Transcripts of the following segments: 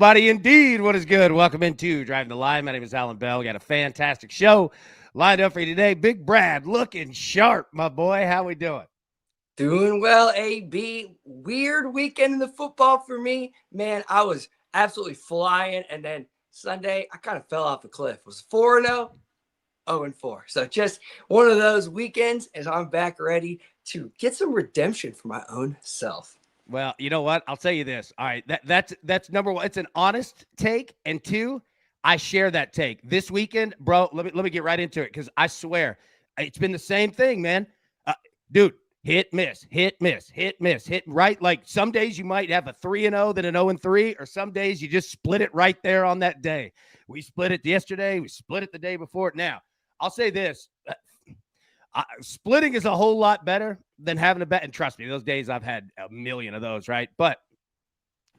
buddy? Indeed. What is good? Welcome into Driving the Line. My name is Alan Bell. We got a fantastic show lined up for you today. Big Brad looking sharp, my boy. How we doing? Doing well, AB. Weird weekend in the football for me. Man, I was absolutely flying. And then Sunday, I kind of fell off a cliff. It was 4-0, 0-4. So just one of those weekends as I'm back ready to get some redemption for my own self. Well, you know what? I'll tell you this. All right, that's number one. It's an honest take, and two, I share that take. This weekend, bro. Let me get right into it because I swear it's been the same thing, man. Dude, hit miss, hit miss, hit miss, hit right. Like some days you might have a 3-0, then an 0-3, or some days you just split it right there on that day. We split it yesterday. We split it the day before. Now, I'll say this. Splitting is a whole lot better than having a bet. And trust me, those days I've had a million of those, right? But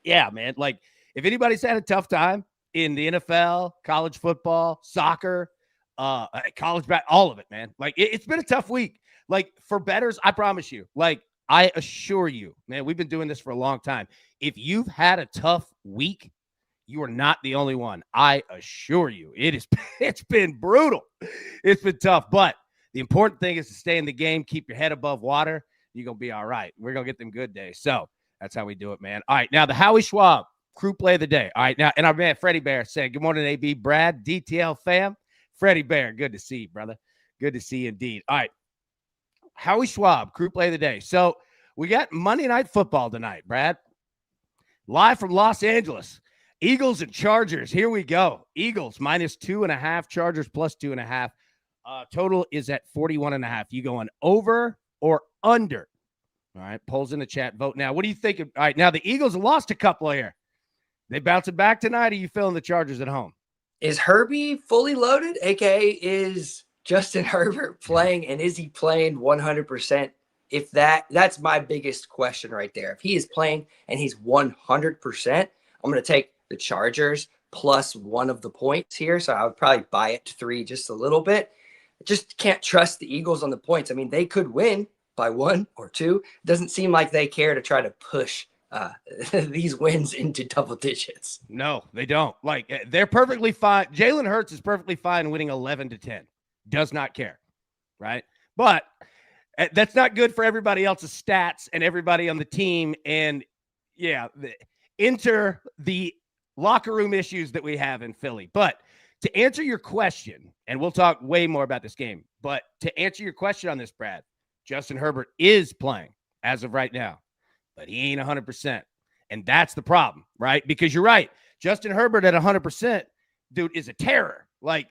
yeah, man, like if anybody's had a tough time in the NFL, college football, soccer, college bat, all of it, man. Like it's been a tough week. Like for bettors, I promise you, like I assure you, man, we've been doing this for a long time. If you've had a tough week, you are not the only one. I assure you, it's been brutal. It's been tough, but the important thing is to stay in the game, keep your head above water. You're going to be all right. We're going to get them good days. So that's how we do it, man. All right, now the Howie Schwab crew play of the day. All right, now, and our man Freddie Bear said, good morning, AB, Brad, DTL fam. Freddie Bear, good to see you, brother. Good to see you indeed. All right, Howie Schwab, crew play of the day. So we got Monday Night Football tonight, Brad. Live from Los Angeles. Eagles and Chargers. Here we go. Eagles -2.5, Chargers +2.5. Total is at 41.5. You going over or under? All right, polls in the chat. Vote now. What do you think? All right, now the Eagles lost a couple here. They bouncing back tonight, or are you feeling the Chargers at home? Is Herbie fully loaded? AKA, is Justin Herbert playing, and is he playing 100%? If that's my biggest question right there. If he is playing and he's 100%, I'm going to take the Chargers plus one of the points here. So I would probably buy it to 3 just a little bit. Just can't trust the Eagles on the points. I mean, they could win by 1 or 2. It doesn't seem like they care to try to push these wins into double digits. No, they don't. Like, they're perfectly fine. Jalen Hurts is perfectly fine winning 11-10. Does not care, right? But that's not good for everybody else's stats and everybody on the team. And, yeah, enter the locker room issues that we have in Philly. But to answer your question, and we'll talk way more about this game, but to answer your question on this, Brad, Justin Herbert is playing as of right now, but he ain't 100%. And that's the problem, right? Because you're right. Justin Herbert at 100%, dude, is a terror. Like,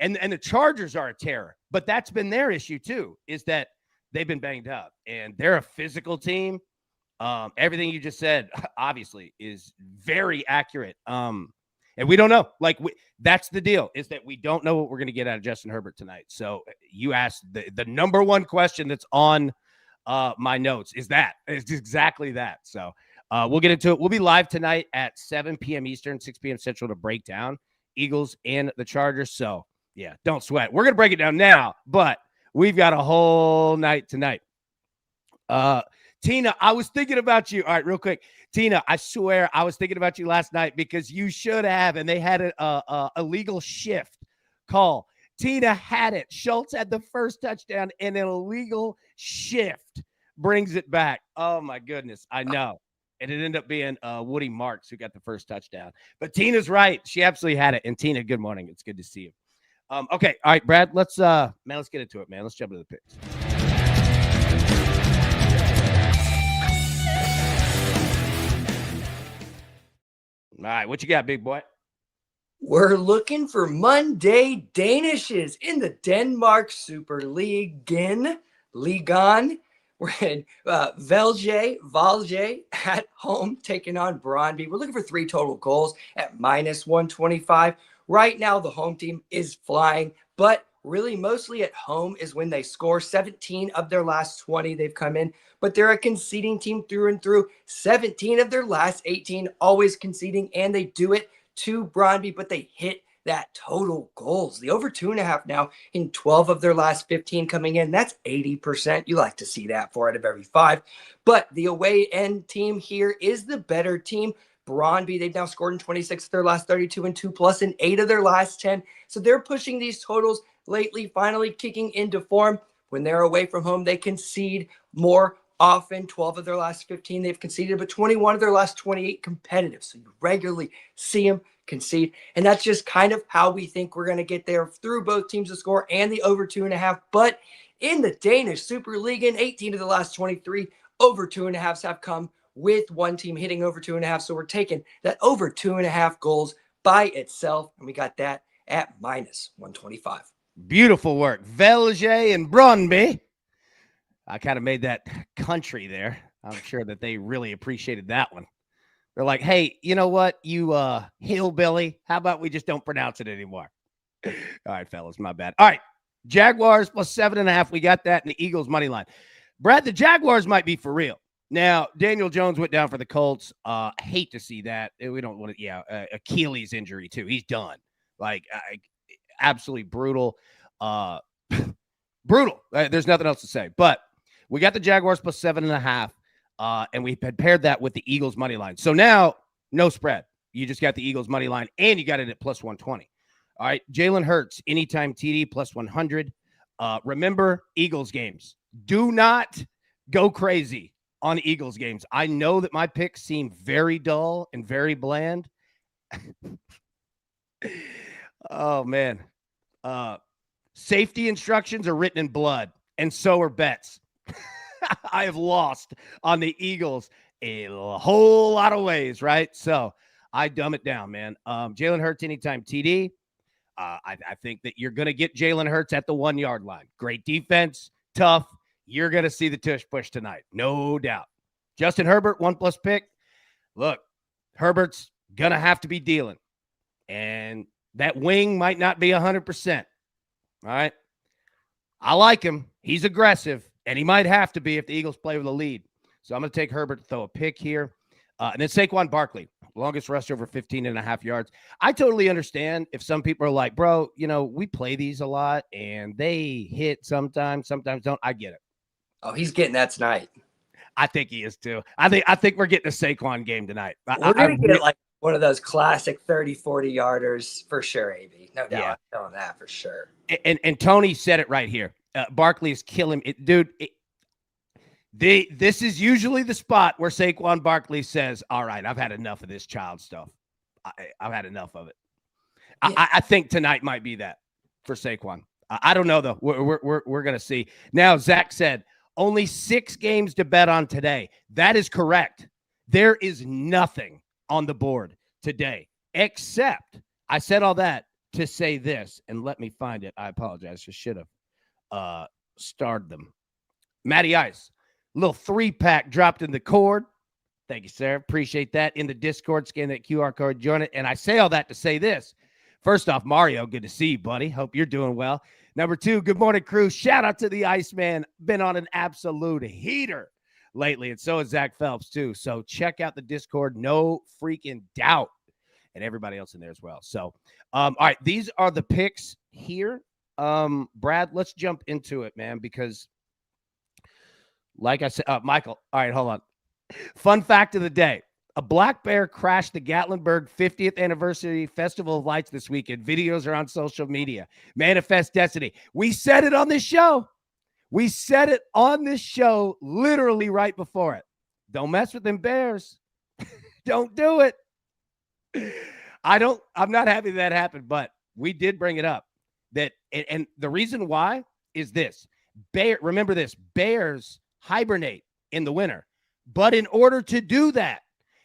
and the Chargers are a terror. But that's been their issue too, is that they've been banged up. And they're a physical team. Everything you just said, obviously, is very accurate. And we don't know. Like, that's the deal, is that we don't know what we're going to get out of Justin Herbert tonight. So you asked the number one question that's on my notes is that. It's exactly that. So we'll get into it. We'll be live tonight at 7 p.m. Eastern, 6 p.m. Central to break down Eagles and the Chargers. So, yeah, don't sweat. We're going to break it down now, but we've got a whole night tonight. Tina, I was thinking about you. All right, real quick. Tina, I swear I was thinking about you last night because you should have, and they had a illegal shift call. Tina had it. Schultz had the first touchdown, and an illegal shift brings it back. Oh, my goodness. I know. And it ended up being Woody Marks who got the first touchdown. But Tina's right. She absolutely had it. And Tina, good morning. It's good to see you. Okay. All right, Brad, let's get into it, man. Let's jump into the picks. All right, what you got, big boy? We're looking for Monday Danishes in the Denmark Super League. Ligon. We're in Valje at home taking on Brøndby. We're looking for 3 total goals at -125. Right now, the home team is flying, but really mostly at home is when they score. 17 of their last 20 they've come in, but they're a conceding team through and through. 17 of their last 18 always conceding, and they do it to Brøndby, but they hit that total goals. The over 2.5 now in 12 of their last 15 coming in. That's 80%. You like to see that 4 out of every 5. But the away end team here is the better team. Brondby, they've now scored in 26 of their last 32 and 2+ in 8 of their last 10. So they're pushing these totals lately, finally kicking into form. When they're away from home, they concede more often. 12 of their last 15 they've conceded, but 21 of their last 28 competitive. So you regularly see them concede. And that's just kind of how we think we're going to get there through both teams to score and the over 2.5. But in the Danish Super League, in 18 of the last 23, over 2.5s have come with one team hitting over 2.5. So we're taking that over 2.5 goals by itself. And we got that at -125. Beautiful work. Velge and Brøndby. I kind of made that country there. I'm sure that they really appreciated that one. They're like, hey, you know what? You hillbilly, how about we just don't pronounce it anymore? All right, fellas, my bad. All right, Jaguars plus 7.5. We got that in the Eagles money line. Brad, the Jaguars might be for real. Now, Daniel Jones went down for the Colts. Hate to see that. We don't want to, Achilles injury too. He's done. Like, absolutely brutal. Brutal. There's nothing else to say. But we got the Jaguars plus 7.5. And we had paired that with the Eagles money line. So now, no spread. You just got the Eagles money line, and you got it at plus 120. All right, Jalen Hurts, anytime TD, plus 100. Remember, Eagles games. Do not go crazy on Eagles games. I know that my picks seem very dull and very bland. Oh, man. Safety instructions are written in blood, and so are bets. I have lost on the Eagles a whole lot of ways, right? So I dumb it down, man. Jalen Hurts anytime TD. I think that you're going to get Jalen Hurts at the 1 yard line. Great defense, tough. You're going to see the tush push tonight, no doubt. Justin Herbert, 1+ pick. Look, Herbert's going to have to be dealing. And that wing might not be 100%. All right. I like him. He's aggressive. And he might have to be if the Eagles play with a lead. So I'm going to take Herbert to throw a pick here. And then Saquon Barkley, longest rush over 15.5 yards. I totally understand if some people are like, bro, we play these a lot and they hit sometimes don't. I get it. Oh, he's getting that tonight. I think he is too. I think we're getting a Saquon game tonight. We're going to get like one of those classic 30, 40 yarders for sure, AB. No doubt. Yeah. I'm telling that for sure. And Tony said it right here. Barkley is killing it, dude. This is usually the spot where Saquon Barkley says, all right, I've had enough of this child stuff. I've had enough of it. Yeah. I think tonight might be that for Saquon. I don't know, though. We're going to see. Now, Zach said, only 6 games to bet on today. That is correct. There is nothing on the board today, except I said all that to say this, and let me find it. I apologize. I should have starred them. Matty Ice, little 3-pack dropped in the cord. Thank you, sir. Appreciate that. In the Discord, scan that QR code, join it. And I say all that to say this. First off, Mario, good to see you, buddy. Hope you're doing well. Number 2, good morning, crew. Shout out to the Iceman. Been on an absolute heater lately, and so is Zach Phelps, too. So check out the Discord. No freaking doubt. And everybody else in there as well. So, all right, these are the picks here. Brad, let's jump into it, man, because like I said, Michael, all right, hold on. Fun fact of the day. A black bear crashed the Gatlinburg 50th anniversary Festival of Lights this weekend. Videos are on social media. Manifest destiny. We said it on this show. We said it on this show literally right before it. Don't mess with them bears. Don't do it. I'm not happy that happened, but we did bring it up. And the reason why is this. Remember this. Bears hibernate in the winter. But in order to do that,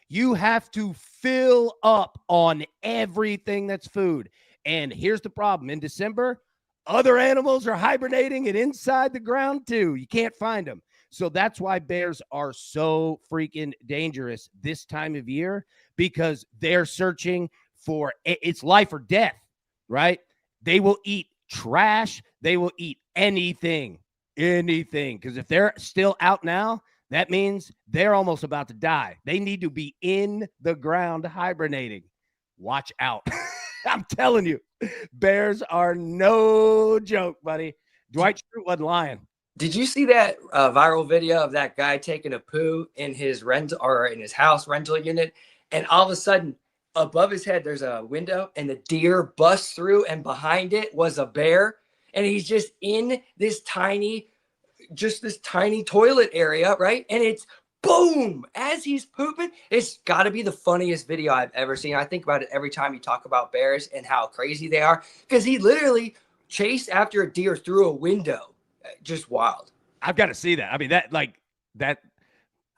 you have to fill up on everything that's food. And here's the problem. In December, other animals are hibernating and inside the ground too. You can't find them. So that's why bears are so freaking dangerous this time of year, because they're searching for it's life or death, right? They will eat trash. They will eat anything. Because if they're still out now, that means they're almost about to die. They need to be in the ground hibernating. Watch out. I'm telling you, bears are no joke, buddy. Dwight Schrute wasn't lying. Did you see that viral video of that guy taking a poo in his rental or in his house rental unit? and all of a sudden, above his head, there's a window, and the deer busts through, and behind it was a bear, and he's just in this tiny toilet area, right? And it's boom as he's pooping. It's got to be the funniest video I've ever seen. I think about it every time you talk about bears and how crazy they are, because he literally chased after a deer through a window. Just wild. I've got to see that. I mean, that.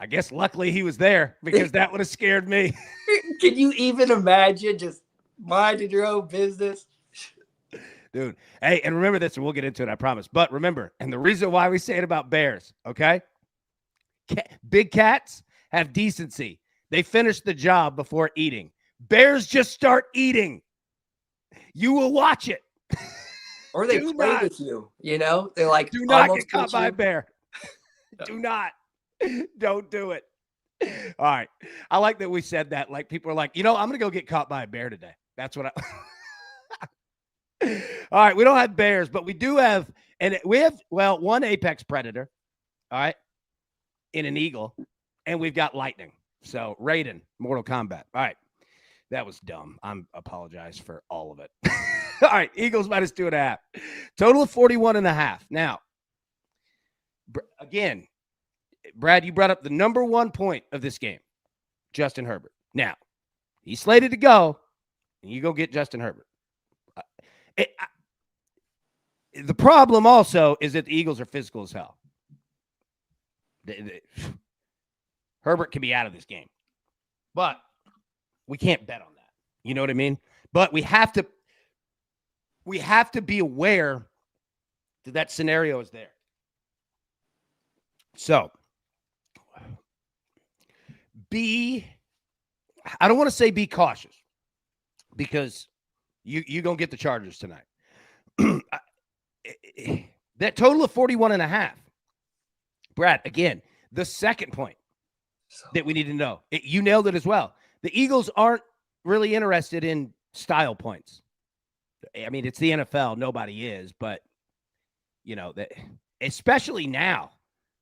I guess luckily he was there, because that would have scared me. Can you even imagine just minding your own business? Dude. Hey, and remember this, and we'll get into it, I promise. But remember, and the reason why we say it about bears, okay? Big cats have decency. They finish the job before eating. Bears just start eating. You will watch it. Or they play with you, They're like, do not get caught by a bear. Do not. Don't do it. All right. I like that we said that. Like, people are like, I'm going to go get caught by a bear today. That's what All right. We don't have bears, but we do have, and we have, one apex predator. All right. In an eagle. And we've got lightning. So Raiden, Mortal Kombat. All right. That was dumb. I apologize for all of it. All right. Eagles minus 2.5. Total of 41.5. Now, again, Brad, you brought up the number one point of this game, Justin Herbert. Now, he's slated to go, and you go get Justin Herbert. The problem also is that the Eagles are physical as hell. Herbert can be out of this game, but we can't bet on that. You know what I mean? But we have to be aware that scenario is there. So, I don't want to say be cautious, because you're going to get the Chargers tonight. That total of 41.5. Brad, again, the second point that we need to know. You nailed it as well. The Eagles aren't really interested in style points. I mean, it's the NFL. Nobody is, but, especially now.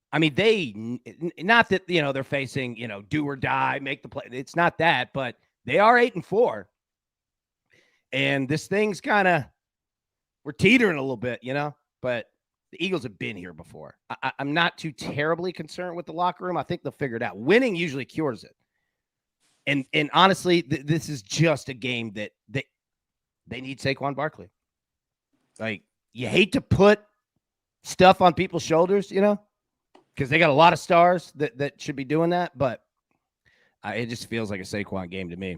I mean, not that, they're facing, do or die, make the play. It's not that, but they are 8-4. And this thing's we're teetering a little bit, but the Eagles have been here before. I'm not too terribly concerned with the locker room. I think they'll figure it out. Winning usually cures it. And honestly, this is just a game that they need Saquon Barkley. Like, you hate to put stuff on people's shoulders, because they got a lot of stars that should be doing that, but it just feels like a Saquon game to me.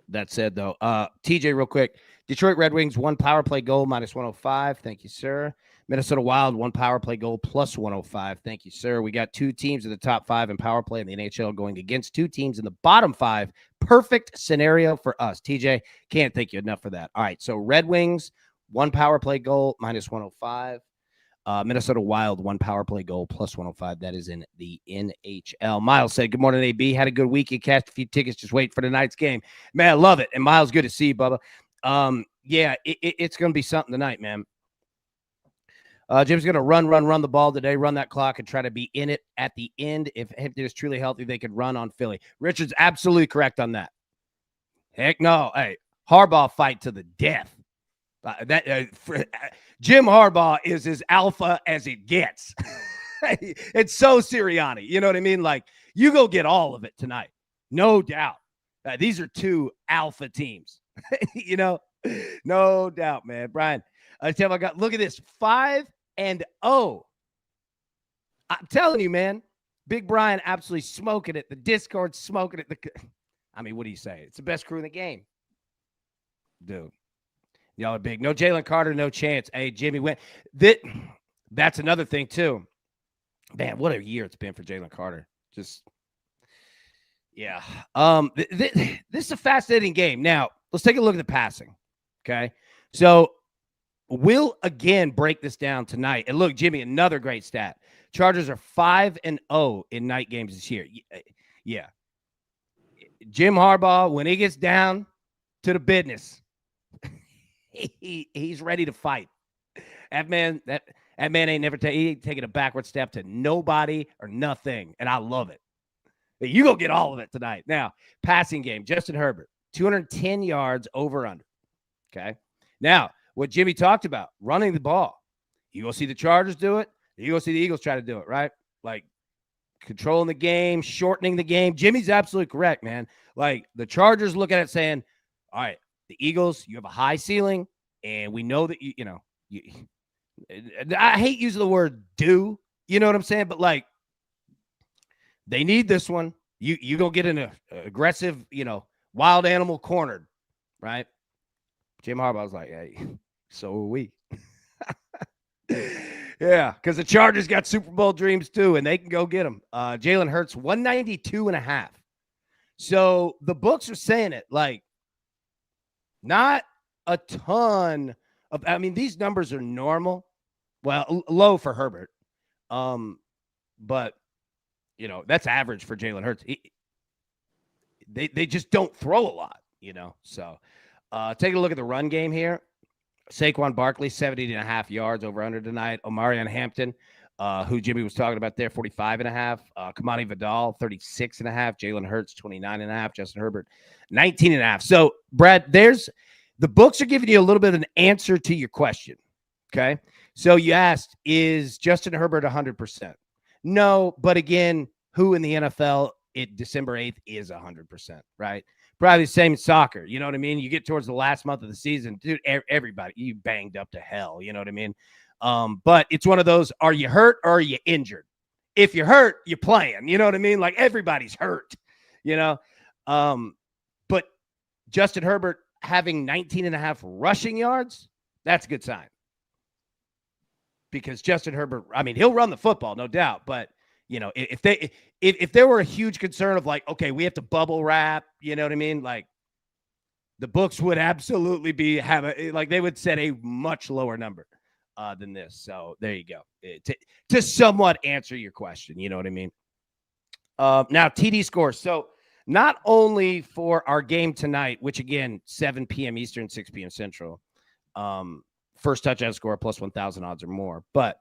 That said, though, TJ, real quick, Detroit Red Wings, 1 power play goal, minus 105. Thank you, sir. Minnesota Wild, 1 power play goal, plus 105. Thank you, sir. We got 2 teams in the top 5 in power play in the NHL going against 2 teams in the bottom 5. Perfect scenario for us. TJ, can't thank you enough for that. All right, so Red Wings, 1 power play goal, minus 105. Minnesota Wild, 1 power play goal, plus 105. That is in the NHL. Miles said, good morning, AB. Had a good weekend. Cashed a few tickets. Just wait for tonight's game. Man, I love it. And Miles, good to see you, Bubba. Yeah, it's going to be something tonight, man. Jim's going to run the ball today, run that clock, and try to be in it at the end. If Hampton is truly healthy, they could run on Philly. Richard's absolutely correct on that. Heck no. Hey, Harbaugh fight to the death. Jim Harbaugh is as alpha as it gets. It's so Sirianni. You know what I mean? Like, you go get all of it tonight. No doubt. These are 2 alpha teams. No doubt, man. Brian, I tell you, look at this, 5-0. I'm telling you, man, Big Brian absolutely smoking it. The Discord smoking it. I mean, what do you say? It's the best crew in the game. Dude. Y'all are big. No Jalen Carter, no chance. Hey, Jimmy went. That's another thing, too. Man, what a year it's been for Jalen Carter. Just, yeah. This is a fascinating game. Now, let's take a look at the passing, okay? So, we'll, again, break this down tonight. And look, Jimmy, another great stat. Chargers are 5-0 in night games this year. Yeah. Jim Harbaugh, when he gets down to the business, he's ready to fight. That man ain't never taking a backward step to nobody or nothing, and I love it. You go get all of it tonight. Now, passing game, Justin Herbert, 210 yards over under. Okay. Now, what Jimmy talked about, running the ball. You go see the Chargers do it. You go see the Eagles try to do it, right? Like controlling the game, shortening the game. Jimmy's absolutely correct, man. Like the Chargers look at it saying, all right, the Eagles, you have a high ceiling, and we know that I hate using the word do, you know what I'm saying? But like they need this one. You go get an aggressive, wild animal cornered, right? Jim Harbaugh's like, hey, so are we. Yeah, because the Chargers got Super Bowl dreams too, and they can go get them. Jalen Hurts, 192.5. So the books are saying it like not a ton of, these numbers are normal. Well, low for Herbert. But that's average for Jalen Hurts. They just don't throw a lot, So take a look at the run game here. Saquon Barkley, 70.5 yards over under tonight. Omarion Hampton, who Jimmy was talking about there, 45.5. Kamani Vidal, 36.5. Jalen Hurts, 29.5. Justin Herbert, 19.5. So, Brad, the books are giving you a little bit of an answer to your question. Okay. So you asked, is Justin Herbert 100%? No, but again, who in the NFL December 8th is 100%, right? Probably the same in soccer. You know what I mean? You get towards the last month of the season, dude, everybody, you banged up to hell. You know what I mean? But it's one of those, are you hurt or are you injured? If you're hurt, you're playing. You know what I mean? Like everybody's hurt, But Justin Herbert having 19.5 rushing yards, that's a good sign. Because Justin Herbert, he'll run the football, no doubt. But, if there were a huge concern of like, okay, we have to bubble wrap, you know what I mean? Like the books would absolutely they would set a much lower number than this. So there you go. To somewhat answer your question, you know what I mean? Now TD scores. So not only for our game tonight, which again, 7 p.m. Eastern, 6 p.m. Central, first touchdown score plus 1,000 odds or more. But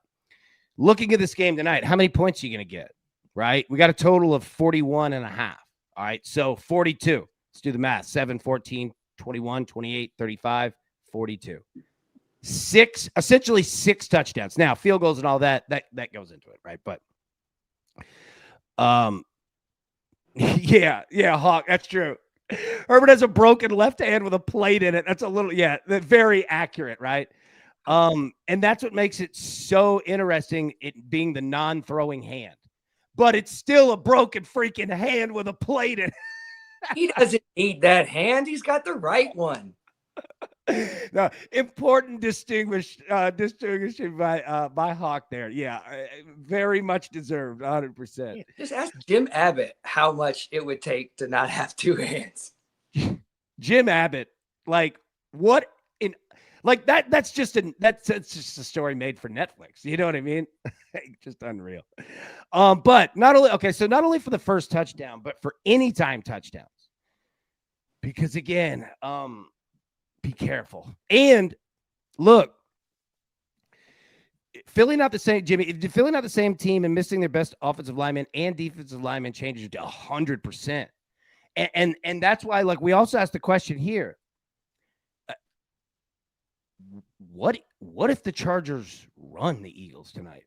looking at this game tonight, how many points are you going to get? Right? We got a total of 41.5. All right. So 42. Let's do the math. 7, 14, 21, 28, 35, 42. Essentially six touchdowns. Now, field goals and all that goes into it, right? But yeah, Hawk, that's true. Herbert has a broken left hand with a plate in it. That's a little, very accurate, right? And that's what makes it so interesting, it being the non-throwing hand. But it's still a broken freaking hand with a plate in it. He doesn't need that hand. He's got the right one. No, important distinguishing by Hawk there. Yeah, very much deserved, 100%. Yeah, just ask Jim Abbott how much it would take to not have two hands. Jim Abbott, like what in like that? That's just a story made for Netflix. You know what I mean? Just unreal. But not only for the first touchdown, but for anytime touchdowns. Because again, be careful. And look, Philly not the same, Jimmy. If Philly not the same team and missing their best offensive lineman and defensive lineman changes to 100%. And that's why, like, we also asked the question here. What if the Chargers run the Eagles tonight?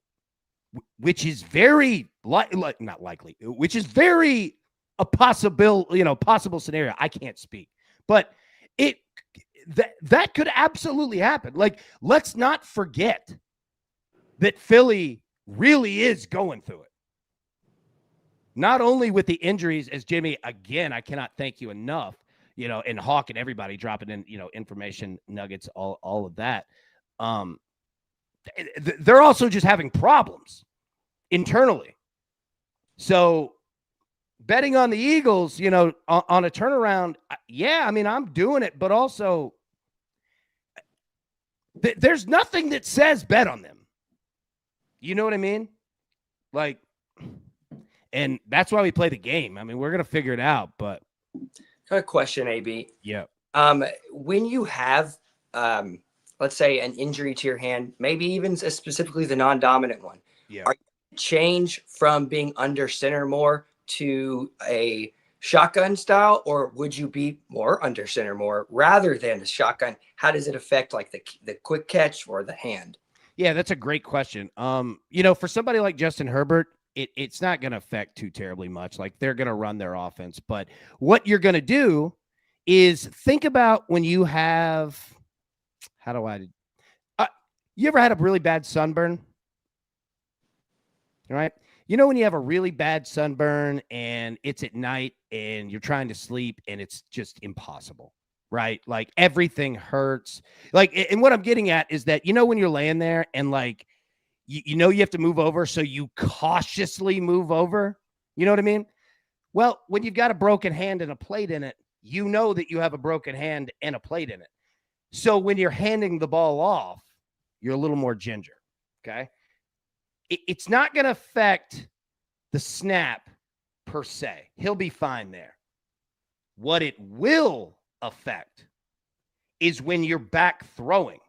Which is very not likely, which is very a possible scenario. I can't speak, but that could absolutely happen. Like, let's not forget that Philly really is going through it. Not only with the injuries, as Jimmy, again, I cannot thank you enough, and Hawk and everybody dropping in, information nuggets, all of that. They're also just having problems internally. So betting on the Eagles, on a turnaround, I'm doing it, but also there's nothing that says bet on them. You know what I mean? Like, and that's why we play the game. We're going to figure it out, but. Got a question, AB. Yeah. When you have, let's say, an injury to your hand, maybe even specifically the non-dominant one, yeah. Are you change from being under center more to a shotgun style, or would you be more under center more rather than a shotgun? How does it affect like the quick catch or the hand? Yeah, that's a great question. For somebody like Justin Herbert, it's not going to affect too terribly much. Like they're going to run their offense, but what you're going to do is think about when you have, how do I, you ever had a really bad sunburn? Right? When you have a really bad sunburn and it's at night and you're trying to sleep and it's just impossible, right? Like everything hurts. Like, and what I'm getting at is that, when you're laying there and like, you have to move over. So you cautiously move over. You know what I mean? Well, when you've got a broken hand and a plate in it, you know that you have a broken hand and a plate in it. So when you're handing the ball off, you're a little more ginger. Okay. It's not going to affect the snap per se. He'll be fine there. What it will affect is when you're back throwing.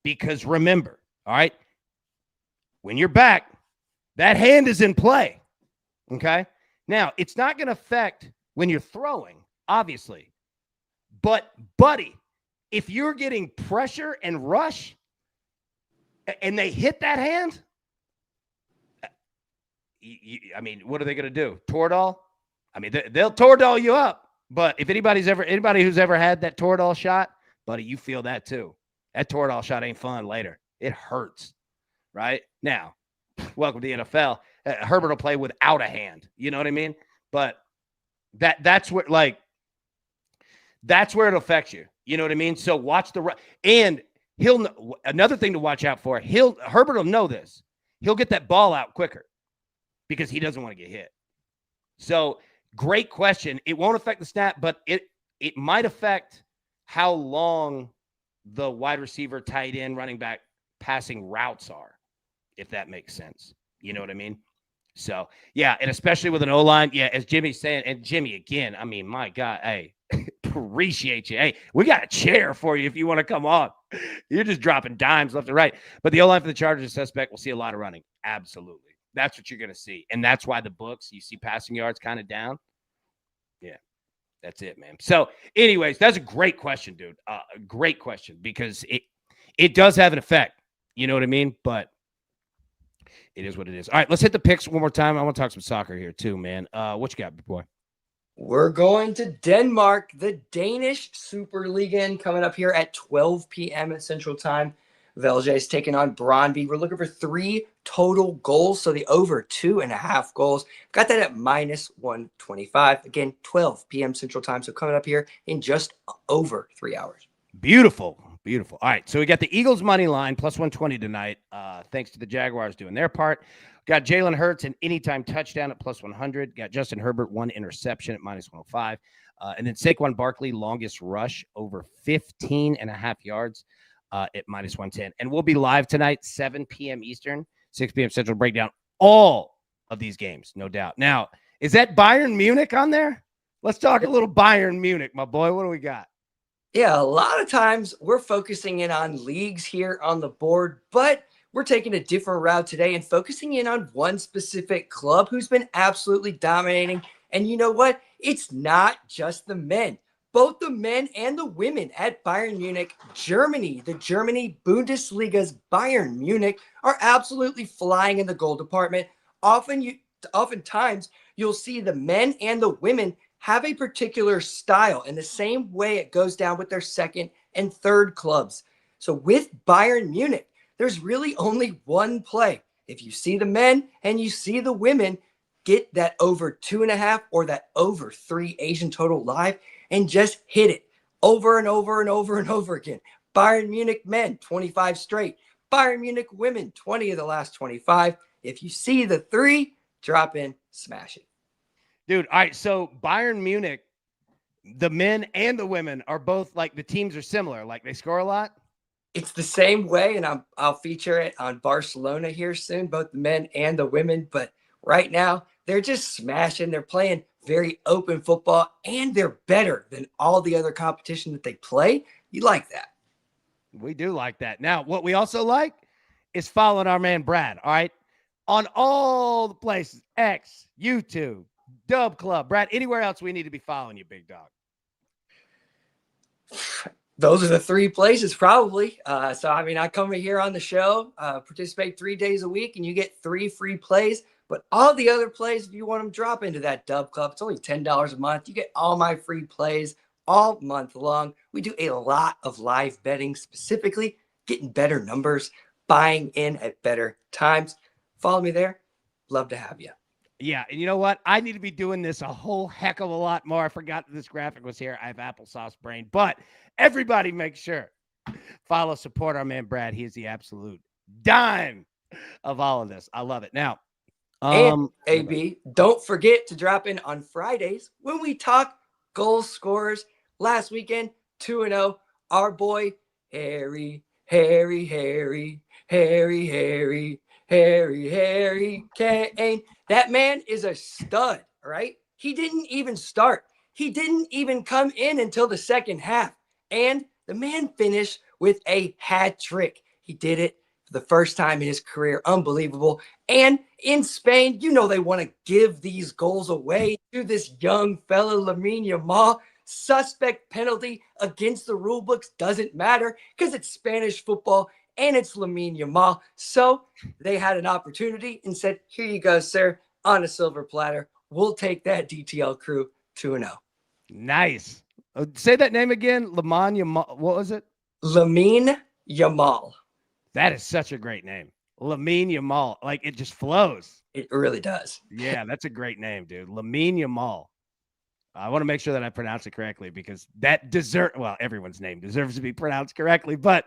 Because remember, all right, when you're back, that hand is in play. Okay. Now, it's not going to affect when you're throwing, obviously. But, buddy, if you're getting pressure and rush and they hit that hand, what are they going to do? Toradol? They'll Toradol you up. But if anybody who's ever had that Toradol shot, buddy, you feel that too. That Toradol shot ain't fun later. It hurts, right? Now, welcome to the NFL. Herbert will play without a hand. You know what I mean? But that's where it affects you. You know what I mean? So watch and another thing to watch out for. Herbert will know this. He'll get that ball out quicker because he doesn't want to get hit. So great question. It won't affect the snap, but it might affect how long the wide receiver, tight end, running back passing routes are, if that makes sense. You know what I mean? So, yeah, and especially with an O-line, yeah, as Jimmy's saying, and Jimmy, again, my God, hey, appreciate you. Hey, we got a chair for you if you want to come on. You're just dropping dimes left and right. But the O-line for the Chargers is suspect. We'll see a lot of running. Absolutely. That's what you're going to see. And that's why the books, you see passing yards kind of down. Yeah, that's it, man. So, anyways, that's a great question, dude. A great question because it does have an effect. You know what I mean? But it is what it is. All right, let's hit the picks one more time. I want to talk some soccer here too, man. What you got, big boy? We're going to Denmark, the Danish Superligaen coming up here at 12 p.m. at Central Time. Velge is taking on Brøndby. We're looking for 3 total goals, so the over 2.5 goals. Got that at minus 125. Again, 12 p.m. Central Time, so coming up here in just over 3 hours. Beautiful. Beautiful. All right, so we got the Eagles money line plus 120 tonight, thanks to the Jaguars doing their part. Got Jalen Hurts an anytime touchdown at plus 100. Got Justin Herbert 1 interception at minus 105. And then Saquon Barkley, longest rush over 15.5 yards at minus 110. And we'll be live tonight, 7 p.m. Eastern, 6 p.m. Central, break down all of these games, no doubt. Now, is that Bayern Munich on there? Let's talk a little Bayern Munich, my boy. What do we got? Yeah, a lot of times we're focusing in on leagues here on the board, but we're taking a different route today and focusing in on one specific club who's been absolutely dominating. And you know what? It's not just the men. Both the men and the women at Bayern Munich, Germany, the Germany Bundesliga's Bayern Munich are absolutely flying in the goal department. Oftentimes, you'll see the men and the women have a particular style in the same way it goes down with their second and third clubs. So with Bayern Munich, there's really only one play. If you see the men and you see the women, get that over 2.5 or that over 3 Asian total live and just hit it over and over and over and over again. Bayern Munich men, 25 straight. Bayern Munich women, 20 of the last 25. If you see the 3, drop in, smash it. Dude, all right, so Bayern Munich, the men and the women are both like the teams are similar. Like they score a lot. It's the same way, and I'll feature it on Barcelona here soon, both the men and the women. But right now, they're just smashing. They're playing very open football, and they're better than all the other competition that they play. You like that? We do like that. Now, what we also like is following our man Brad, all right? On all the places, X, YouTube, Dub Club. Brad, anywhere else we need to be following you, big dog? Those are the 3 places probably. So, I mean, I come here on the show, participate 3 days a week, and you get 3 free plays. But all the other plays, if you want them, drop into that Dub Club. It's only $10 a month. You get all my free plays all month long. We do a lot of live betting, specifically getting better numbers, buying in at better times. Follow me there. Love to have you. Yeah, and you know what? I need to be doing this a whole heck of a lot more. I forgot that this graphic was here. I have applesauce brain. But everybody make sure, follow, support our man Brad. He is the absolute dime of all of this. I love it. Now, and AB, don't forget to drop in on Fridays when we talk goal scorers. Last weekend, 2-0. Our boy, Harry Kane. That man is a stud, right? He didn't even start. He didn't even come in until the second half. And the man finished with a hat trick. He did it for the first time in his career. Unbelievable. And in Spain, you know they want to give these goals away to this young fella, Lamine Yamal. Suspect penalty against the rule books doesn't matter because it's Spanish football and it's Lamine Yamal. So they had an opportunity and said, here you go, sir, on a silver platter. We'll take that DTL crew 2-0. Nice. Say that name again. Lamine Yamal. What was it? Lamine Yamal. That is such a great name. Lamine Yamal. Like, it just flows. It really does. Yeah, that's a great name, dude. Lamine Yamal. I want to make sure that I pronounce it correctly because that everyone's name deserves to be pronounced correctly, but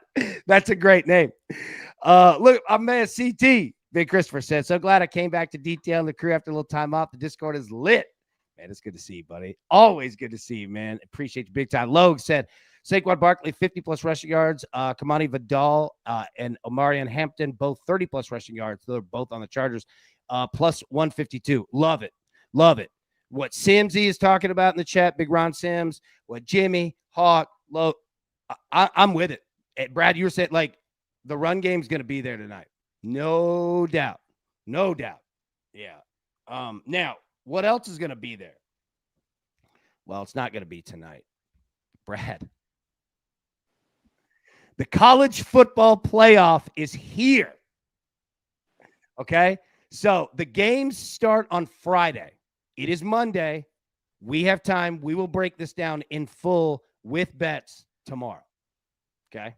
that's a great name. Look, our man CT, Big Christopher said, so glad I came back to detail the crew after a little time off. The Discord is lit. Man, it's good to see you, buddy. Always good to see you, man. Appreciate you big time. Logue said, Saquon Barkley, 50-plus rushing yards. Kamani Vidal and Omarion Hampton, both 30-plus rushing yards. They're both on the Chargers, plus 152. Love it. Love it. What Simsy is talking about in the chat, Big Ron Sims, what Jimmy, Hawk, Lowe, I'm with it. Brad, you were saying, like, the run game's going to be there tonight. No doubt. No doubt. Yeah. Now, what else is going to be there? Well, it's not going to be tonight. Brad. The college football playoff is here. Okay? So the games start on Friday. It is Monday. We have time. We will break this down in full with bets tomorrow. Okay?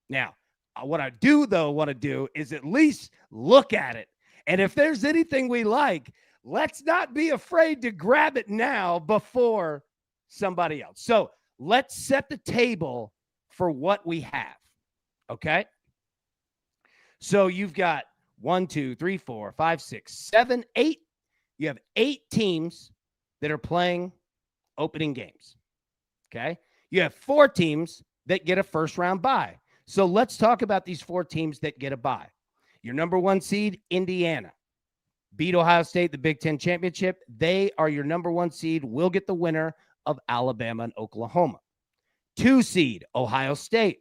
Now, what I do, though, want to do is at least look at it. And if there's anything we like, let's not be afraid to grab it now before somebody else. So let's set the table for what we have. Okay? So you've got 1, 2, 3, 4, 5, 6, 7, 8. You have 8 teams that are playing opening games. Okay? You have 4 teams that get a first-round bye. So let's talk about these 4 teams that get a bye. Your number 1 seed, Indiana, beat Ohio State, the Big Ten championship. They are your number 1 seed. We'll get the winner of Alabama and Oklahoma. 2 seed, Ohio State.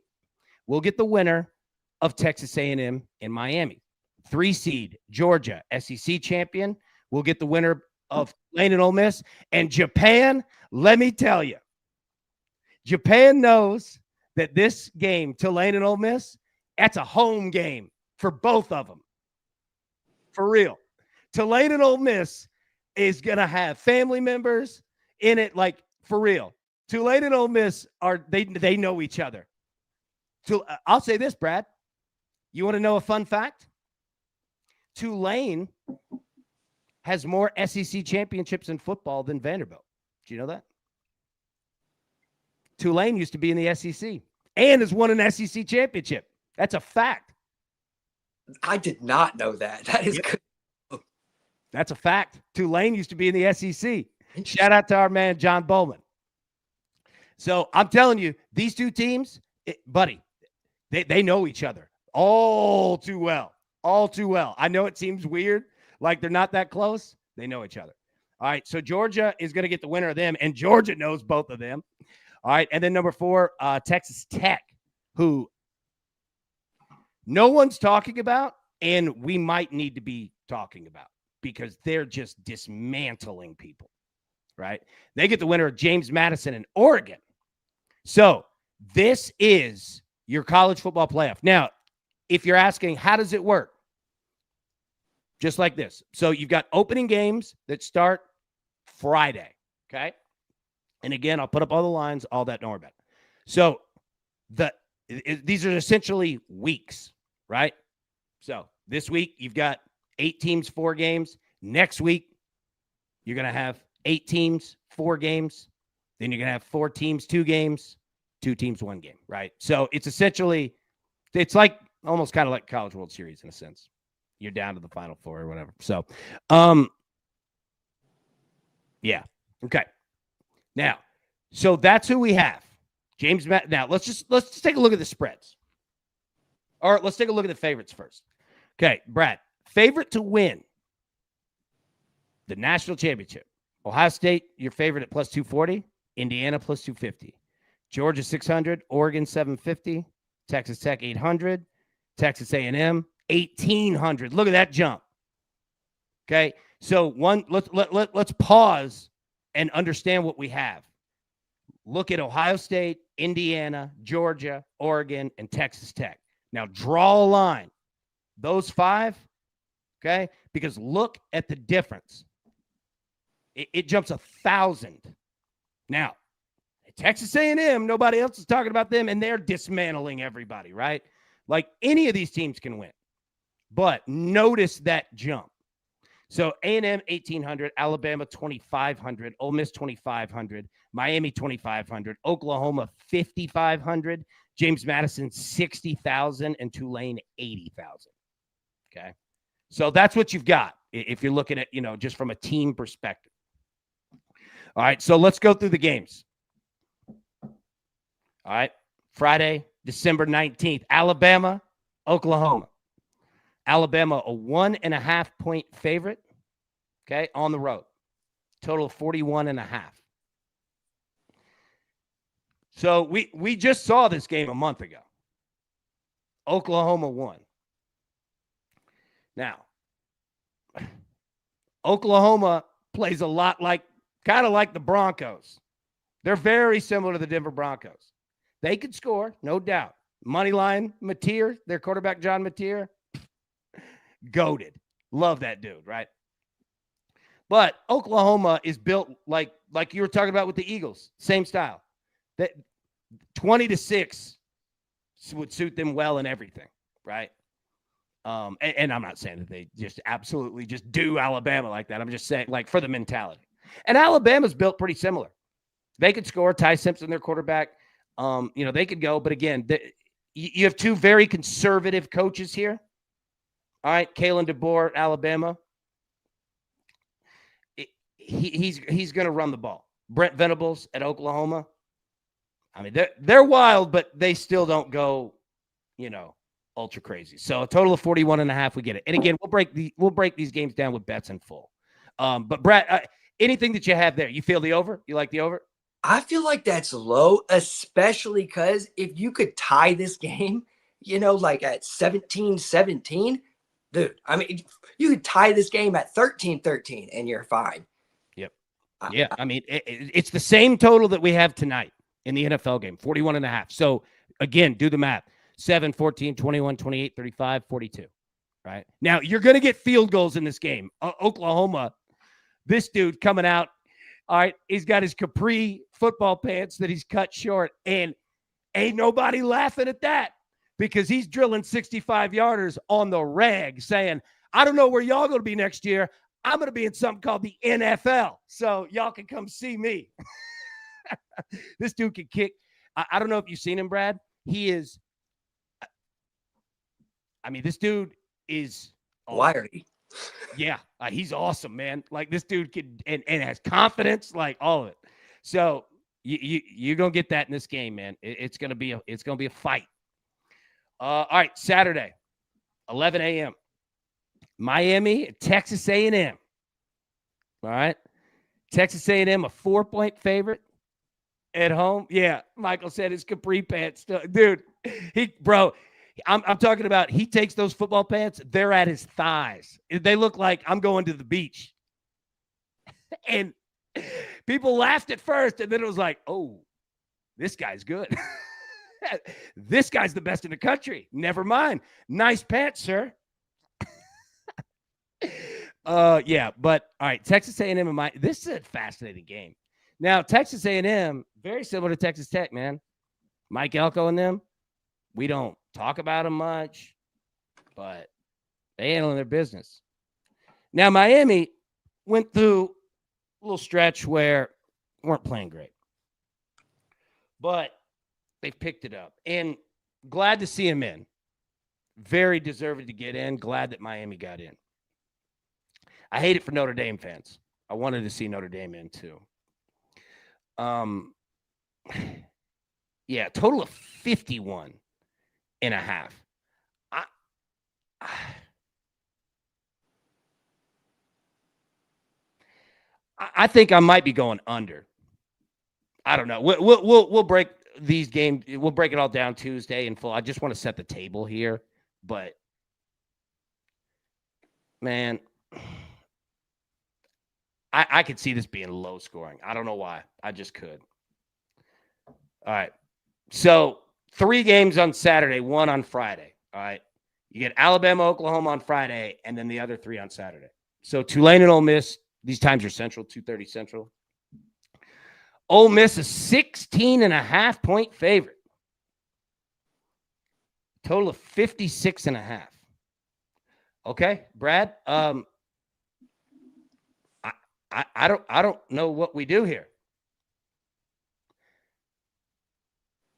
We'll get the winner of Texas A&M and Miami. 3 seed, Georgia, SEC champion. We'll get the winner of Tulane and Ole Miss. And Japan, let me tell you, Japan knows that this game, Tulane and Ole Miss, that's a home game for both of them. For real. Tulane and Ole Miss is going to have family members in it, like, for real. Tulane and Ole Miss, they know each other. I'll say this, Brad. You want to know a fun fact? Tulane has more SEC championships in football than Vanderbilt. Do you know that? Tulane used to be in the SEC and has won an SEC championship. That's a fact. I did not know that. That is good. That's a fact. Tulane used to be in the SEC. Shout out to our man, John Bowman. So I'm telling you, these 2 teams, buddy, they know each other all too well. All too well. I know it seems weird, like they're not that close. They know each other. All right, so Georgia is going to get the winner of them, and Georgia knows both of them. All right, and then number 4, Texas Tech, who no one's talking about, and we might need to be talking about because they're just dismantling people. right? They get the winner of James Madison and Oregon. So this is your college football playoff. Now, if you're asking, how does it work? Just like this. So you've got opening games that start Friday, okay? And again, I'll put up all the lines, all that, don't worry about it. So these are essentially weeks, right? So this week, you've got 8 teams, 4 games. Next week, you're going to have 8 teams, 4 games. Then you're going to have 4 teams, 2 games, 2 teams, 1 game, right? So it's essentially, it's like almost kind of like College World Series in a sense. You're down to the Final Four or whatever. So, yeah. Okay. Now, so that's who we have. James Matt. Now, let's take a look at the spreads. Or let's take a look at the favorites first. Okay, Brad. Favorite to win the national championship. Ohio State, your favorite at plus 240. Indiana plus 250. Georgia 600. Oregon 750. Texas Tech 800. Texas A&M 1,800. Look at that jump. Okay, so let's pause and understand what we have. Look at Ohio State, Indiana, Georgia, Oregon, and Texas Tech. Now draw a line. Those 5, okay? Because look at the difference. It jumps 1,000. Now, Texas A&M, nobody else is talking about them, and they're dismantling everybody, right? Like any of these teams can win. But notice that jump. So A&M 1,800, Alabama 2,500, Ole Miss 2,500, Miami 2,500, Oklahoma 5,500, James Madison 60,000, and Tulane 80,000. Okay, so that's what you've got if you're looking at just from a team perspective. All right, so let's go through the games. All right, Friday, December 19th, Alabama, Oklahoma. Alabama, a 1.5-point favorite, okay, on the road. Total of 41.5. So we just saw this game a month ago. Oklahoma won. Now, Oklahoma plays a lot kind of like the Broncos. They're very similar to the Denver Broncos. They could score, no doubt. Moneyline, Mateer, their quarterback, John Mateer, goated. Love that dude, right? But Oklahoma is built like you were talking about with the Eagles. Same style. That 20-6 would suit them well in everything, right? And I'm not saying that they just absolutely just do Alabama like that. I'm just saying, like, for the mentality. And Alabama's built pretty similar. They could score. Ty Simpson, their quarterback. They could go. But again, you have 2 very conservative coaches here. All right, Kalen DeBoer, Alabama. He's going to run the ball. Brent Venables at Oklahoma. I mean, they're wild, but they still don't go, ultra crazy. So a total of 41.5, we get it. And again, we'll break these games down with bets in full. But Brad, anything that you have there, you feel the over? You like the over? I feel like that's low, especially because if you could tie this game, like at 17-17, dude, I mean, you could tie this game at 13-13 and you're fine. Yep. Yeah. I mean, it's the same total that we have tonight in the NFL game, 41.5. So again, do the math. 7, 14, 21, 28, 35, 42. Right? Now, you're going to get field goals in this game. Oklahoma, this dude coming out, all right, he's got his capri football pants that he's cut short, and ain't nobody laughing at that because he's drilling 65-yarders on the reg saying, I don't know where y'all going to be next year. I'm going to be in something called the NFL, so y'all can come see me. This dude can kick. I don't know if you've seen him, Brad. He is – I mean, this dude is wiry. Yeah, he's awesome, man. Like, this dude could and has confidence, like all of it. So you're gonna get that in this game, man. It's gonna be a fight. All right, Saturday, 11 a.m. Miami, Texas A&M. All right, Texas A&M, a 4-point favorite at home. Yeah, Michael said his capri pants, dude. I'm talking about he takes those football pants, they're at his thighs. They look like I'm going to the beach. And People laughed at first, and then it was like, oh, this guy's good. This guy's the best in the country. Never mind. Nice pants, sir. Yeah, but all right, Texas A&M and this is a fascinating game. Now, Texas A&M, very similar to Texas Tech, man. Mike Elko and them, we don't talk about them much, but they handle their business. Now, Miami went through a little stretch where they weren't playing great, but they've picked it up. And glad to see them in. Very deserving to get in. Glad that Miami got in. I hate it for Notre Dame fans. I wanted to see Notre Dame in too. Yeah, total of 51 and a half. I think I might be going under. I don't know. We'll break these games. We'll break it all down Tuesday in full. I just want to set the table here, but man, I could see this being low scoring. I don't know why. I just could. All right. So 3 games on Saturday, 1 on Friday. All right. You get Alabama, Oklahoma on Friday, and then the other 3 on Saturday. So Tulane and Ole Miss, these times are Central, 2:30 Central. Ole Miss is 16.5-point favorite. Total of 56.5. Okay, Brad. I don't know what we do here.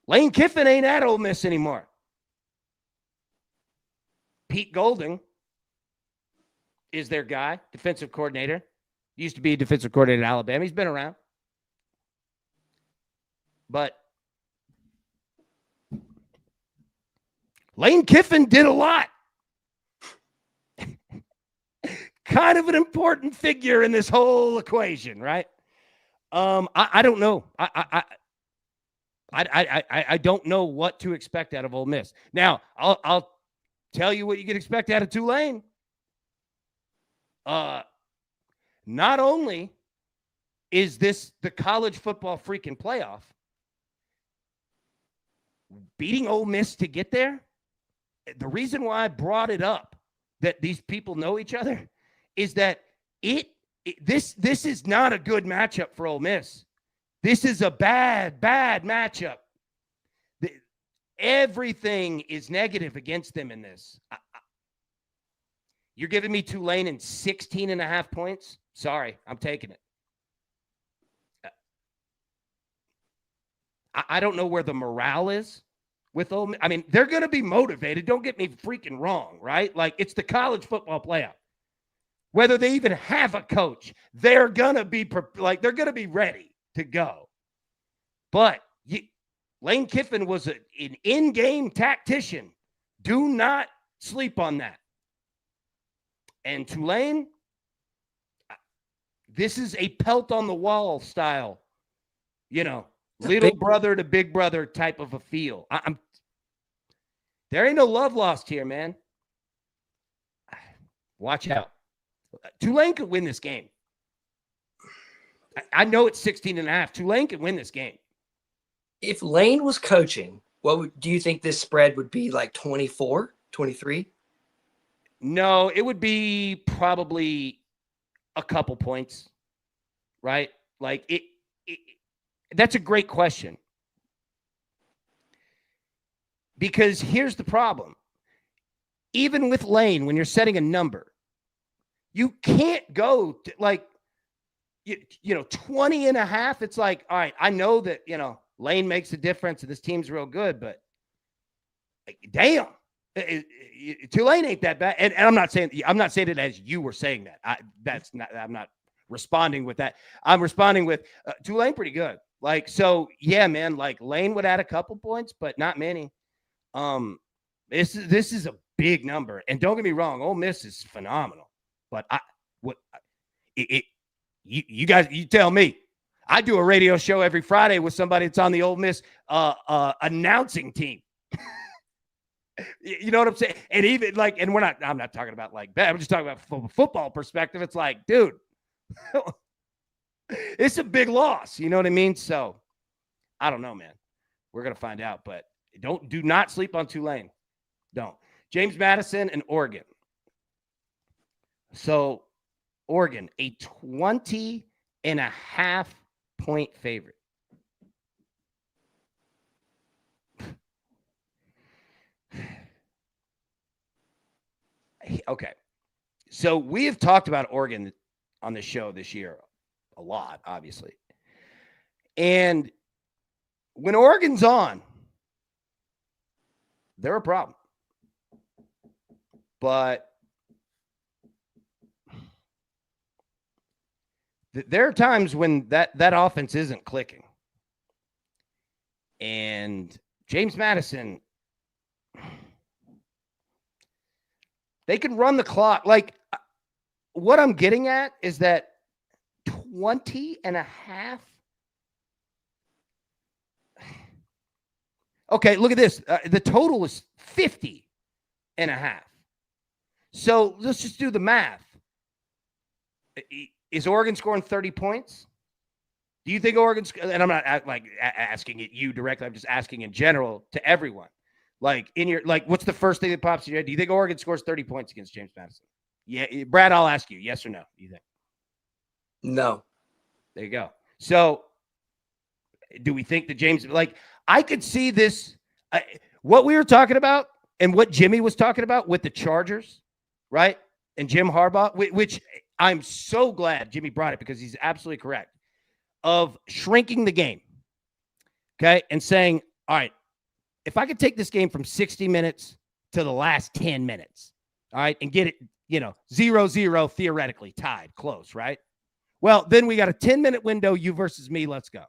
Lane Kiffin ain't at Ole Miss anymore. Pete Golding is their guy, defensive coordinator. Used to be a defensive coordinator at Alabama. He's been around. But Lane Kiffin did a lot. Kind of an important figure in this whole equation, right? I don't know. I don't know what to expect out of Ole Miss. Now, I'll tell you what you can expect out of Tulane. Not only is this the college football freaking playoff, beating Ole Miss to get there, the reason why I brought it up that these people know each other is that this is not a good matchup for Ole Miss. This is a bad matchup. Everything is negative against them in this. You're giving me Tulane in 16.5 points? Sorry, I'm taking it. I don't know where the morale is with Ole Miss. I mean, they're going to be motivated. Don't get me freaking wrong, right? Like, it's the college football playoff. Whether they even have a coach, they're going to be they're going to be ready to go. But Lane Kiffin was an in-game tactician. Do not sleep on that. And Tulane, this is a pelt on the wall style, little brother to big brother type of a feel. There ain't no love lost here, man. Watch out. Tulane could win this game. I know it's 16.5. Tulane could win this game. If Lane was coaching, do you think this spread would be like 24, 23? No, it would be probably a couple points, right? Like that's a great question. Because here's the problem. Even with Lane, when you're setting a number, you can't go to 20.5. It's like, all right, I know that, Lane makes a difference and this team's real good, but damn, Tulane ain't that bad. And I'm not saying it as you were saying that. I'm not responding with that. I'm responding with Tulane pretty good. So yeah, man, Lane would add a couple points, but not many. This is a big number. And don't get me wrong, Ole Miss is phenomenal. But you guys, you tell me. I do a radio show every Friday with somebody that's on the Ole Miss announcing team. You know what I'm saying? And even and I'm not talking about bad. I'm just talking about from a football perspective. It's like, dude, It's a big loss. You know what I mean? So I don't know, man. We're going to find out, but do not sleep on Tulane. Don't. James Madison and Oregon. So Oregon, a 20.5-point favorite. Okay. So we have talked about Oregon on the show this year a lot, obviously. And when Oregon's on, they're a problem. But there are times when that offense isn't clicking. And James Madison, they can run the clock. Like, what I'm getting at is that 20.5. Okay, look at this. The total is 50.5. So let's just do the math. Is Oregon scoring 30 points? Do you think Oregon's, and I'm not asking it you directly, I'm just asking in general to everyone. Like, what's the first thing that pops in your head? Do you think Oregon scores 30 points against James Madison? Yeah, Brad, I'll ask you, yes or no, do you think? No. There you go. So do we think that James, I could see this, what we were talking about and what Jimmy was talking about with the Chargers, right? And Jim Harbaugh, which I'm so glad Jimmy brought it because he's absolutely correct, of shrinking the game, okay? And saying, all right, if I could take this game from 60 minutes to the last 10 minutes, all right, and get it, 0-0 theoretically tied, close, right? Well, then we got a 10-minute window, you versus me, let's go.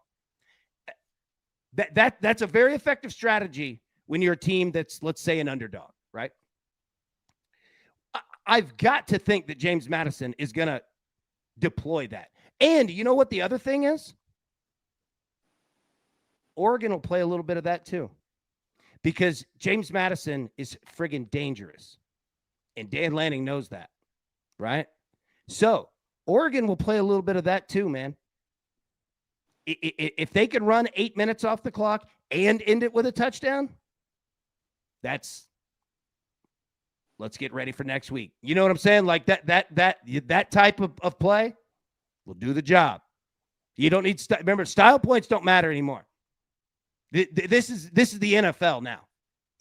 That's a very effective strategy when you're a team that's, let's say, an underdog, right? I've got to think that James Madison is going to deploy that. And you know what the other thing is? Oregon will play a little bit of that too. Because James Madison is friggin' dangerous. And Dan Lanning knows that, right? So Oregon will play a little bit of that too, man. If they can run 8 minutes off the clock and end it with a touchdown, let's get ready for next week. You know what I'm saying? Like that type of play will do the job. You don't need remember, style points don't matter anymore. This is the NFL now,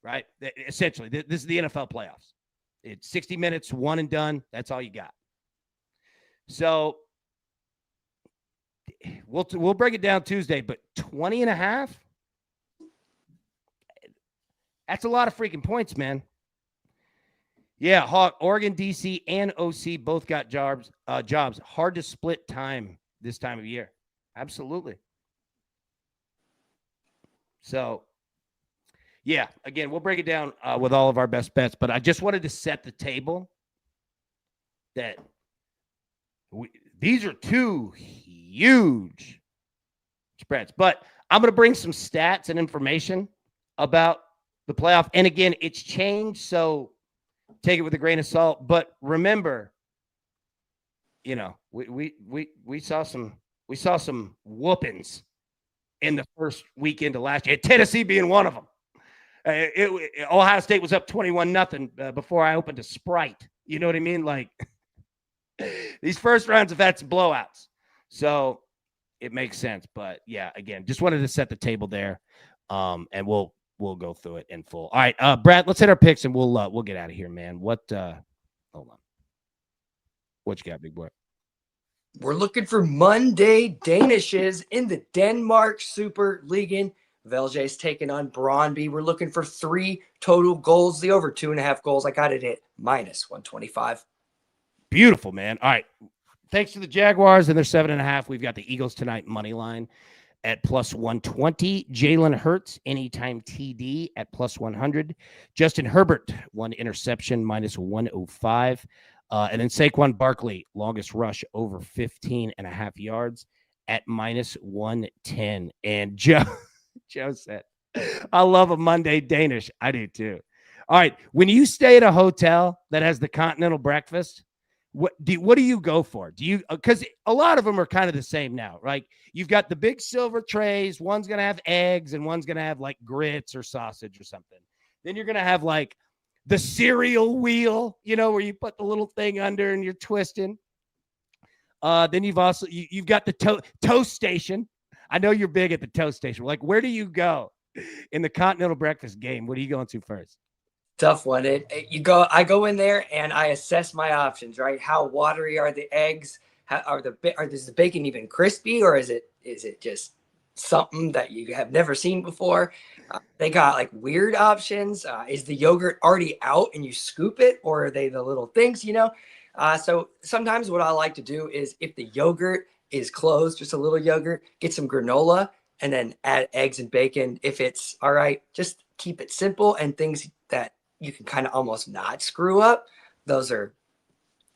right? Essentially, this is the NFL playoffs. It's 60 minutes, one and done. That's all you got. So we'll break it down Tuesday, but 20.5. That's a lot of freaking points, man. Yeah, Hawk, Oregon, DC, and OC both got jobs. Hard to split time this time of year. Absolutely. So, yeah, again, we'll break it down with all of our best bets, but I just wanted to set the table that these are two huge spreads. But I'm going to bring some stats and information about the playoff. And again, it's changed, so take it with a grain of salt. But remember, we saw some whoopings in the first weekend of last year. Tennessee being one of them. Ohio State was up 21-0 before I opened a Sprite. You know what I mean? Like, these first rounds have had some blowouts. So it makes sense. But yeah, again, just wanted to set the table there. And we'll go through it in full. All right, Brad, let's hit our picks and we'll get out of here, man. Hold on. What you got, big boy? We're looking for Monday Danishes in the Denmark Super League. Velje's taking on Brøndby. We're looking for 3 total goals. The over 2.5 goals. I got it at -125. Beautiful, man. All right. Thanks to the Jaguars and their 7.5. We've got the Eagles tonight money line at +120. Jalen Hurts, anytime TD at +100. Justin Herbert, 1 interception, -105. And then Saquon Barkley, longest rush over 15.5 yards at -110. And Joe said, I love a Monday Danish. I do too. All right. When you stay at a hotel that has the continental breakfast, what do you go for? Do you, because a lot of them are kind of the same now, right? You've got the big silver trays. One's going to have eggs and one's going to have like grits or sausage or something. Then you're going to have like the cereal wheel, where you put the little thing under and you're twisting. Then you've got the toast station. I know you're big at the toast station. Like, where do you go in the continental breakfast game? What are you going to first? Tough one. I go in there and I assess my options, right? How watery are the eggs? Is the bacon even crispy, or is it just something that you have never seen before? They got like weird options. Is the yogurt already out and you scoop it, or are they the little things, So sometimes what I like to do is, if the yogurt is closed, just a little yogurt, get some granola and then add eggs and bacon. If it's all right, just keep it simple, and things that you can kind of almost not screw up. Those are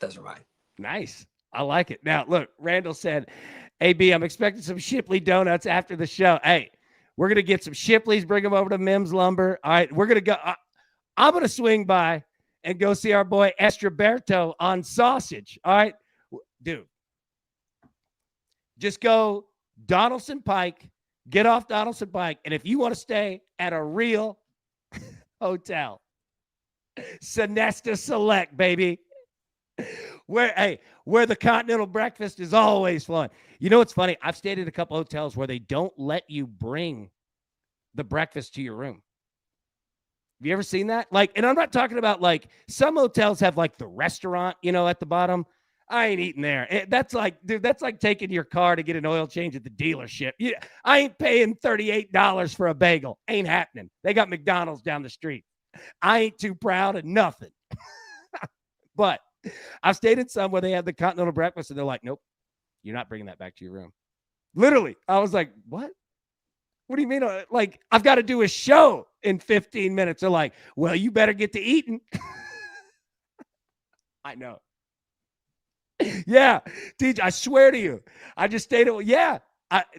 mine. Nice. I like it. Now, look, Randall said, AB, I'm expecting some Shipley donuts after the show. Hey, we're going to get some Shipley's, bring them over to Mims Lumber. All right, we're going to go. I'm going to swing by and go see our boy Estroberto on sausage. All right, dude. Just go Donaldson Pike, get off Donaldson Pike. And if you want to stay at a real hotel, Sonesta Select, baby, where the continental breakfast is always fun. You know what's funny? I've stayed at a couple hotels where they don't let you bring the breakfast to your room. Have you ever seen that? Like, and I'm not talking about like some hotels have like the restaurant, at the bottom. I ain't eating there. That's like, dude, that's like taking your car to get an oil change at the dealership. I ain't paying $38 for a bagel. Ain't happening. They got McDonald's down the street. I ain't too proud of nothing. But I've stayed in some where they have the continental breakfast and they're like, nope, you're not bringing that back to your room. Literally. I was like, what? What do you mean? Like, I've got to do a show in 15 minutes. They're like, well, you better get to eating. I know. Yeah. TJ, I swear to you, I just stayed at, yeah,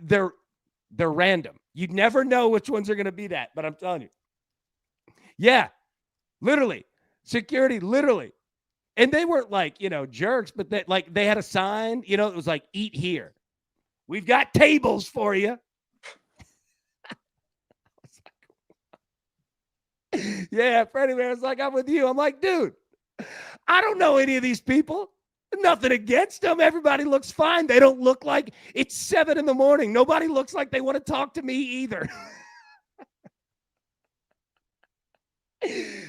they're random. You'd never know which ones are going to be that, but I'm telling you. Yeah, literally. Security, literally. And they weren't like, jerks, but they had a sign, it was like, eat here. We've got tables for you. Yeah, Freddie Bear's like, I'm with you. I'm like, dude, I don't know any of these people. Nothing against them. Everybody looks fine. They don't look like it's 7 a.m. Nobody looks like they want to talk to me either.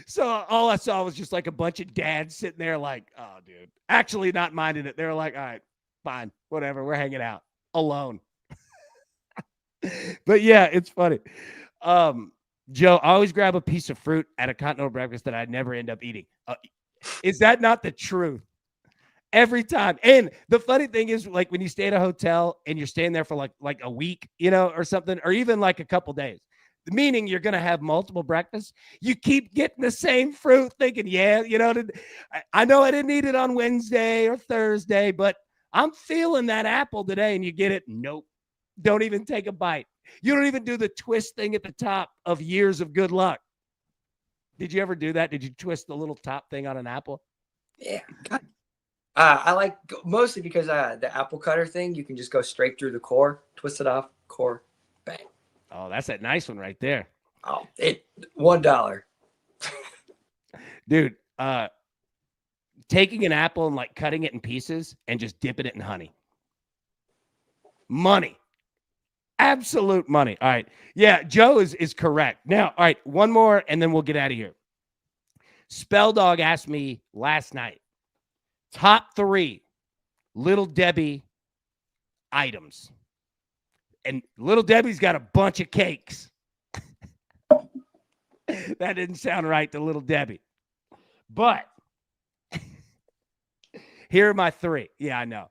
So all I saw was just like a bunch of dads sitting there like, oh, dude, actually not minding it. They're like, all right, fine, whatever. We're hanging out alone. But yeah, it's funny. Joe, I always grab a piece of fruit at a continental breakfast that I'd never end up eating. Is that not the truth? Every time. And the funny thing is, like, when you stay at a hotel and you're staying there for like a week, or something, or even like a couple days, meaning you're going to have multiple breakfasts, you keep getting the same fruit thinking, yeah, I know I didn't eat it on Wednesday or Thursday, but I'm feeling that apple today, and you get it. Nope. Don't even take a bite. You don't even do the twist thing at the top of years of good luck. Did you ever do that? Did you twist the little top thing on an apple? Yeah. I like, mostly because the apple cutter thing, you can just go straight through the core, twist it off, core, bang. Oh, that's that nice one right there. Oh, $1. Dude, taking an apple and like cutting it in pieces and just dipping it in honey. Money. Absolute money. All right. Yeah, Joe is correct. Now, all right, one more and then we'll get out of here. Spell Dog asked me last night, top 3 Little Debbie items. And Little Debbie's got a bunch of cakes. That didn't sound right to Little Debbie. But here are my 3. Yeah, I know.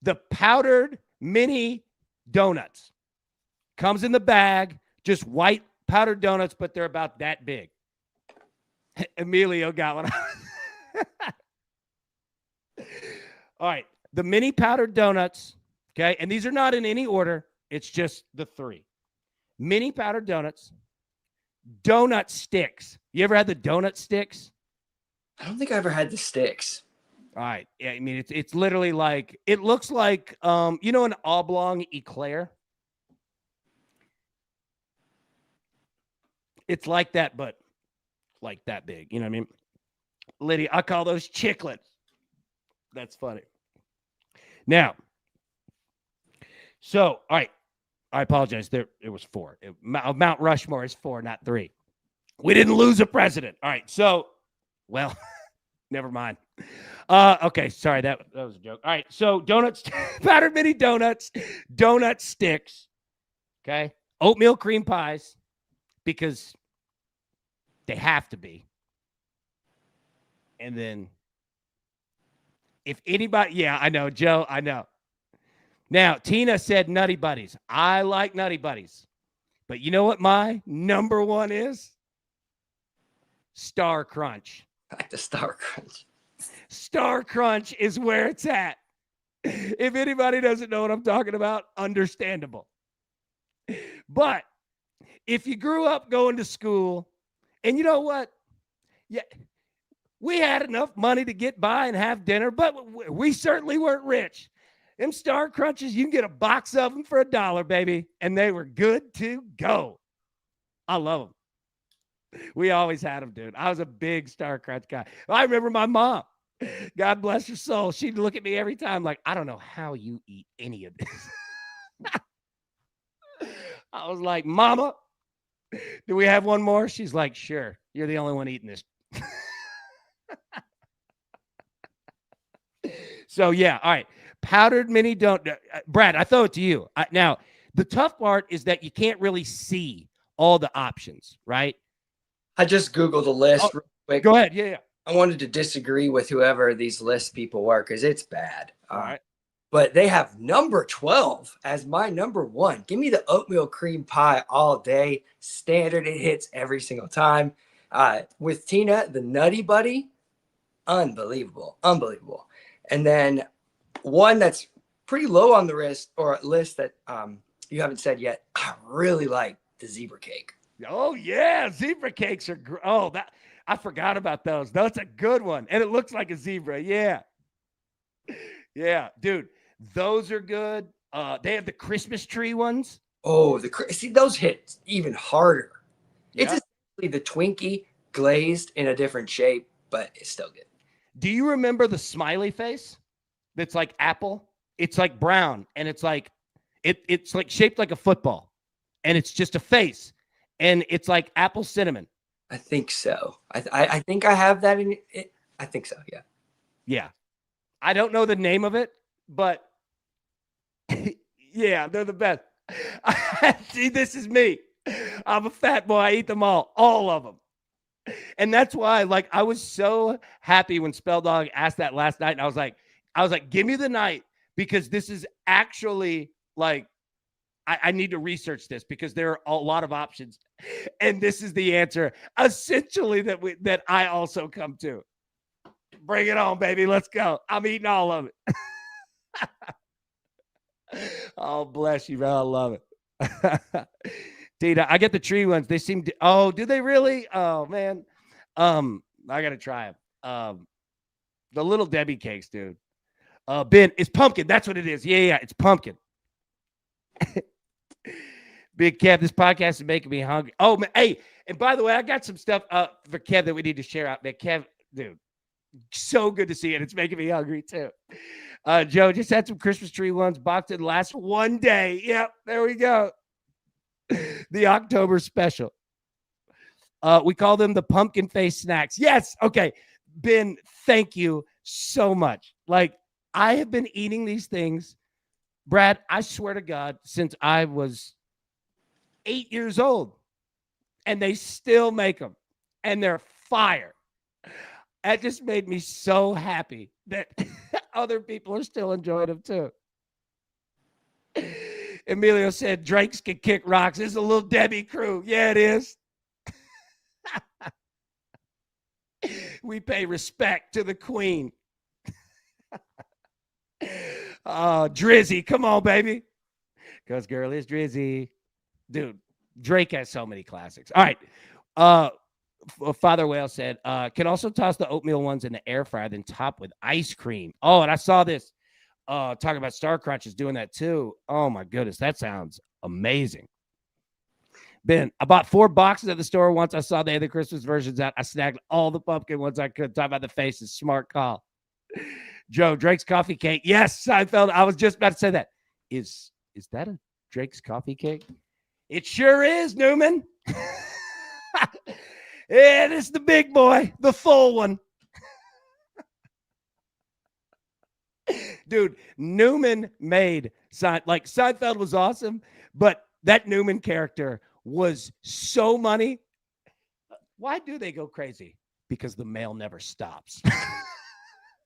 The powdered mini donuts. Comes in the bag, just white powdered donuts, but they're about that big. Emilio got one. All right. The mini powdered donuts. Okay. And these are not in any order. It's just the 3. Mini powdered donuts. Donut sticks. You ever had the donut sticks? I don't think I ever had the sticks. All right. Yeah, I mean, it's literally like, it looks like, an oblong eclair. It's like that, but like that big. You know what I mean? Liddy, I call those chiclets. That's funny. Now, so, all right. I apologize. It was 4. Mount Rushmore is 4, not 3. We didn't lose a president. All right. So, well, never mind. Okay. Sorry. That was a joke. All right. So, donuts, powdered mini donuts, donut sticks. Okay. Oatmeal cream pies, because they have to be. And then, if anybody, yeah, I know, Joe, I know. Now, Tina said Nutty Buddies. I like Nutty Buddies. But you know what my number one is? Star Crunch. I like the Star Crunch. Star Crunch is where it's at. If anybody doesn't know what I'm talking about, understandable. But if you grew up going to school, and you know what? Yeah, we had enough money to get by and have dinner, but we certainly weren't rich. Them Star Crunches, you can get a box of them for $1, baby, and they were good to go. I love them. We always had them, dude. I was a big Star Crunch guy. I remember my mom, God bless her soul, she'd look at me every time like, I don't know how you eat any of this. I was like, Mama, do we have one more? She's like, sure. You're the only one eating this. So, yeah. All right. Powdered mini donut. Brad, I throw it to you. Now, the tough part is that you can't really see all the options, right? I just Googled a list real quick. Go ahead. Yeah. I wanted to disagree with whoever these list people were because it's bad. All right. But they have number 12 as my number 1. Give me the oatmeal cream pie all day. Standard. It hits every single time. With Tina, the Nutty Buddy. Unbelievable. Unbelievable. And then one that's pretty low on the list that you haven't said yet. I really like the zebra cake. Oh, yeah. Zebra cakes are I forgot about those. That's a good one. And it looks like a zebra. Yeah. Yeah, dude. Those are good. They have the Christmas tree ones. Oh, see, those hit even harder. Yeah. It's essentially the Twinkie glazed in a different shape, but it's still good. Do you remember the smiley face? That's like apple. It's like brown, and it's like it's like shaped like a football, and it's just a face, and it's like apple cinnamon. I think so. I think I have that in it. I think so. Yeah. Yeah. I don't know the name of it, but yeah, they're the best. See, this is me. I'm a fat boy. I eat them all of them. And that's why, like, I was so happy when Spell Dog asked that last night, and I was like, give me the night, because this is actually like, I need to research this because there are a lot of options, and this is the answer essentially that I also come to. Bring it on, baby. Let's go. I'm eating all of it. Oh, bless you, bro. I love it. Tina, I get the tree ones. They seem to, oh, do they really? Oh, man. I got to try them. The Little Debbie cakes, dude. Ben, it's pumpkin. That's what it is. Yeah, it's pumpkin. Big Kev, this podcast is making me hungry. Oh, man. Hey, and by the way, I got some stuff for Kev that we need to share out, man. Kev, dude, so good to see it. It's making me hungry, too. Joe just had some Christmas tree ones boxed in last one day. Yep, there we go. The October special. We call them the pumpkin face snacks. Yes. Okay. Ben, thank you so much. Like, I have been eating these things, Brad, I swear to God, since I was 8 years old, and they still make them, and they're fire. That just made me so happy that other people are still enjoying them too. Emilio said, Drakes can kick rocks. This is a Little Debbie crew. Yeah, it is. We pay respect to the queen. Drizzy, come on, baby. Because girl is Drizzy. Dude, Drake has so many classics. All right. Father Whale said, can also toss the oatmeal ones in the air fryer, then top with ice cream. Oh, and I saw this talking about Star Crunches doing that too. Oh my goodness, that sounds amazing. Ben, I bought 4 boxes at the store once. I saw they had the Christmas versions out. I snagged all the pumpkin ones I could. Talk about the faces. Smart call. Joe, Drake's coffee cake. Yes, Seinfeld. I was just about to say that. Is that a Drake's coffee cake? It sure is, Newman. It is the big boy, the full one. Dude, Newman made Seinfeld was awesome, but that Newman character was so money. Why do they go crazy? Because the mail never stops.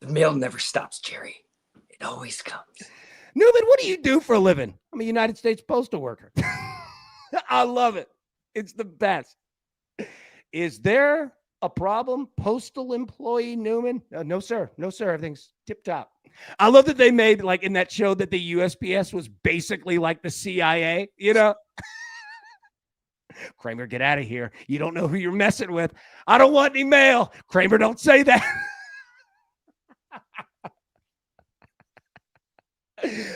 The mail never stops, Jerry. It always comes. Newman, what do you do for a living? I'm a United States postal worker. I love it. It's the best. Is there a problem, postal employee Newman? No, sir. No, sir. Everything's tip top. I love that they made, like, in that show that the USPS was basically like the CIA, you know? Kramer, get out of here. You don't know who you're messing with. I don't want any mail. Kramer, don't say that.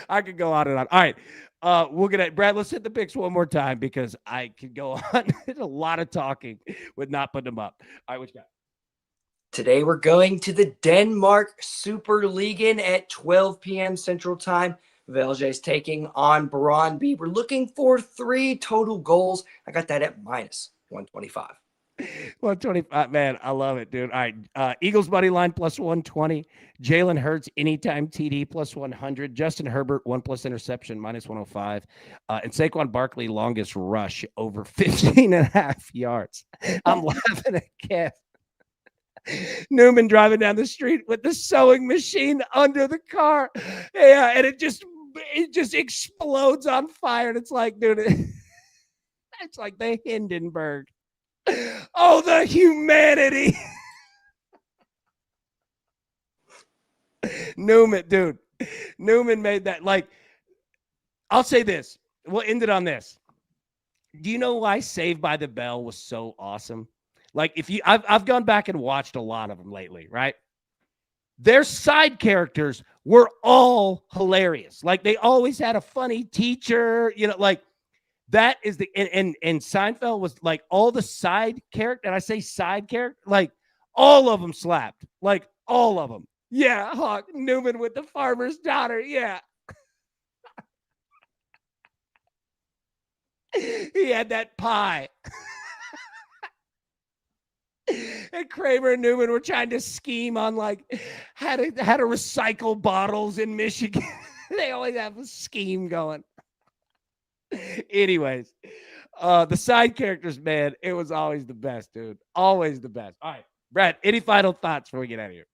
I could go on and on. All right. We'll get at Brad. Let's hit the picks one more time because I could go on. It's a lot of talking with not putting them up. All right, what you got? Today we're going to the Denmark Super League at 12 p.m. Central Time. Velge is taking on Brøndby. We're looking for 3 total goals. I got that at minus 125. 125, man. I love it, dude. All right. Eagles money line plus 120. Jalen Hurts anytime TD plus 100. Justin Herbert 1+ interception minus 105. And Saquon Barkley longest rush over 15.5 yards. I'm laughing again. Newman driving down the street with the sewing machine under the car. Yeah, and it just explodes on fire. And it's like, dude, it's like the Hindenburg. Oh, the humanity. Newman, dude. Newman made that. Like, I'll say this. We'll end it on this. Do you know why Saved by the Bell was so awesome? Like, I've gone back and watched a lot of them lately, right? Their side characters were all hilarious. Like, they always had a funny teacher, you know, like that is the, and Seinfeld was like all the side character, and I say side character, like all of them slapped, like all of them. Yeah, Hawk Newman with the farmer's daughter. Yeah. He had that pie. And Kramer and Newman were trying to scheme on like how to recycle bottles in Michigan. They always have a scheme going. Anyways, the side characters, man, it was always the best, dude. Always the best. All right, Brad, any final thoughts before we get out of here?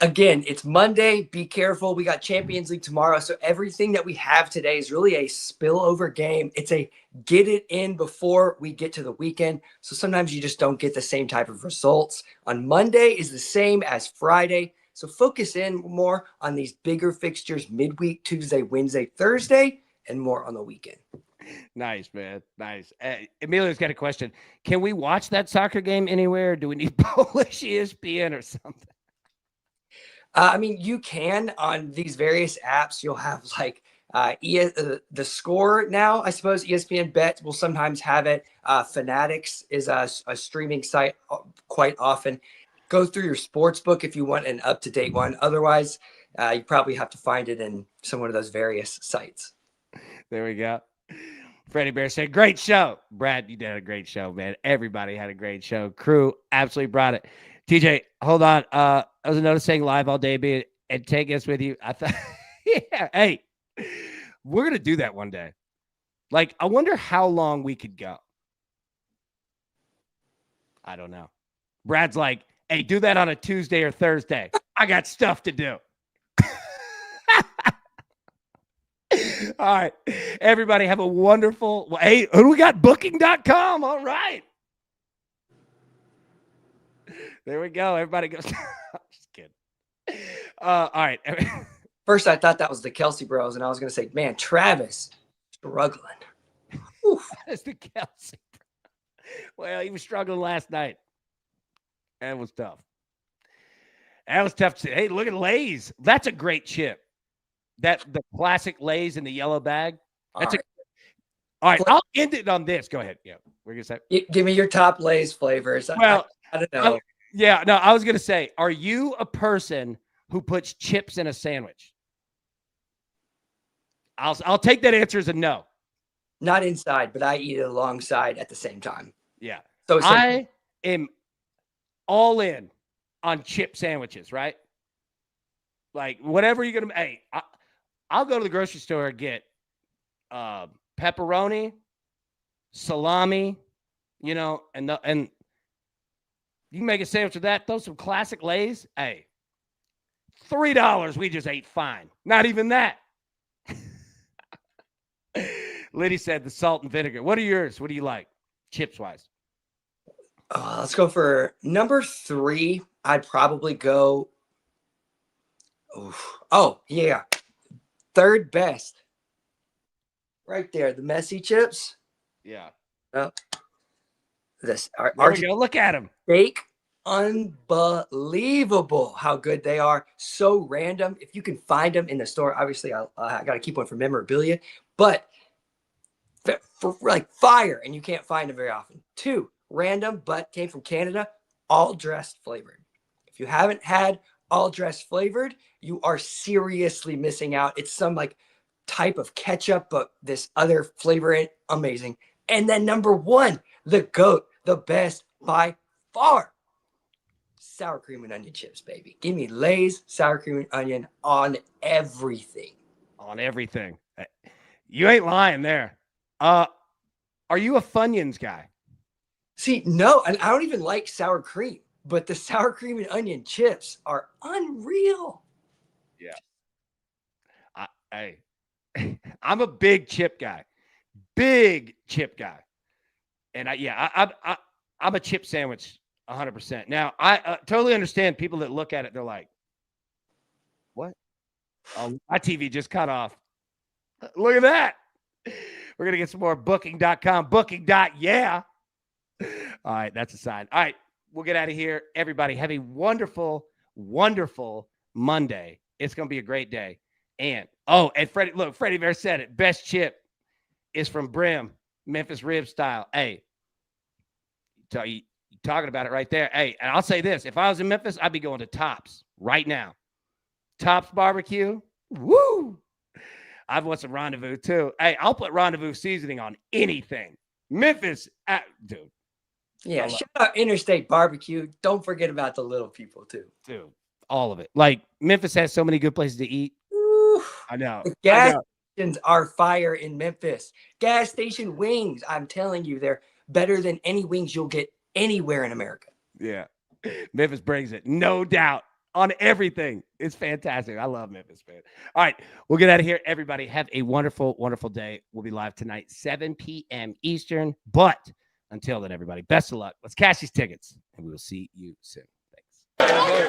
Again, it's Monday. Be careful. We got Champions League tomorrow. So everything that we have today is really a spillover game. It's a get it in before we get to the weekend. So sometimes you just don't get the same type of results. On Monday is the same as Friday. So focus in more on these bigger fixtures midweek, Tuesday, Wednesday, Thursday, and more on the weekend. Nice, man. Nice. Emilio's got a question. Can we watch that soccer game anywhere? Do we need Polish ESPN or something? I mean, you can on these various apps. You'll have like the score now. I suppose ESPN Bet will sometimes have it. Fanatics is a streaming site quite often. Go through your sports book if you want an up-to-date one. Otherwise, you probably have to find it in some one of those various sites. There we go. Freddie Bear said, great show. Brad, you did a great show, man. Everybody had a great show. Crew absolutely brought it. TJ, hold on. I was noticing live all day and take us with you. I thought, yeah, hey, we're going to do that one day. Like, I wonder how long we could go. I don't know. Brad's like, hey, do that on a Tuesday or Thursday. I got stuff to do. All right. Everybody have a wonderful, hey, who do we got? Booking.com. All right. There we go. Everybody goes. Just kidding. All right. First, I thought that was the Kelsey Bros, and I was going to say, man, Travis struggling. That's the Kelsey. Well, he was struggling last night. That was tough. That was tough. Hey, look at Lay's. That's a great chip. The classic Lay's in the yellow bag. That's all right. I'll end it on this. Go ahead. Yeah, we're gonna say. Give me your top Lay's flavors. Well, I don't know. I was gonna say, are you a person who puts chips in a sandwich? I'll take that answer as a no. Not inside, but I eat it alongside at the same time. Yeah. So I am all in on chip sandwiches, right? Like whatever you're gonna. Hey, I'll go to the grocery store and get pepperoni, salami, and you can make a sandwich with that. Throw some classic Lay's. Hey, $3 we just ate fine. Not even that. Liddy said the salt and vinegar. What are yours? What do you like, chips wise? Let's go for number 3. I'd probably go. Oh yeah, third best. Right there, the messy chips. Yeah. This there we go. Look at them. Steak. Unbelievable how good they are. So random. If you can find them in the store, obviously I got to keep one for memorabilia, but for like fire, and you can't find them very often. 2, random, but came from Canada, all dressed flavored. If you haven't had all dressed flavored, you are seriously missing out. It's some like type of ketchup, but this other flavor in it, amazing. And then number 1, the GOAT, the best by far. Sour cream and onion chips, baby. Give me Lay's sour cream and onion on everything. On everything. You ain't lying there. Are you a Funyuns guy? See, no, and I don't even like sour cream, but the sour cream and onion chips are unreal. Yeah. I'm a big chip guy. Big chip guy. And I'm a chip sandwich 100%. Now, I totally understand people that look at it, they're like, what? Oh, my TV just cut off. Look at that. We're going to get some more booking.com. Booking.yeah. All right, that's a sign. All right, we'll get out of here. Everybody, have a wonderful, wonderful Monday. It's going to be a great day. And Freddie Bear said it. Best chip is from Brim, Memphis rib style. Hey, you talking about it right there. Hey, and I'll say this. If I was in Memphis, I'd be going to Tops right now. Tops barbecue. Woo! I've want some Rendezvous too. Hey, I'll put Rendezvous seasoning on anything. Memphis, dude. Yeah, shout out Interstate Barbecue. Don't forget about the little people too. Dude, all of it. Like, Memphis has so many good places to eat. Ooh, I know. The gas stations are fire in Memphis. Gas station wings, I'm telling you, they're better than any wings you'll get anywhere in America. Yeah. Memphis brings it. No doubt. On everything. It's fantastic. I love Memphis, man. All right. We'll get out of here. Everybody have a wonderful, wonderful day. We'll be live tonight, 7 p.m. Eastern. But until then, everybody, best of luck. Let's cash these tickets, and we will see you soon. Thanks.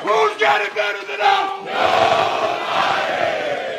Who's got it better than us? Nobody!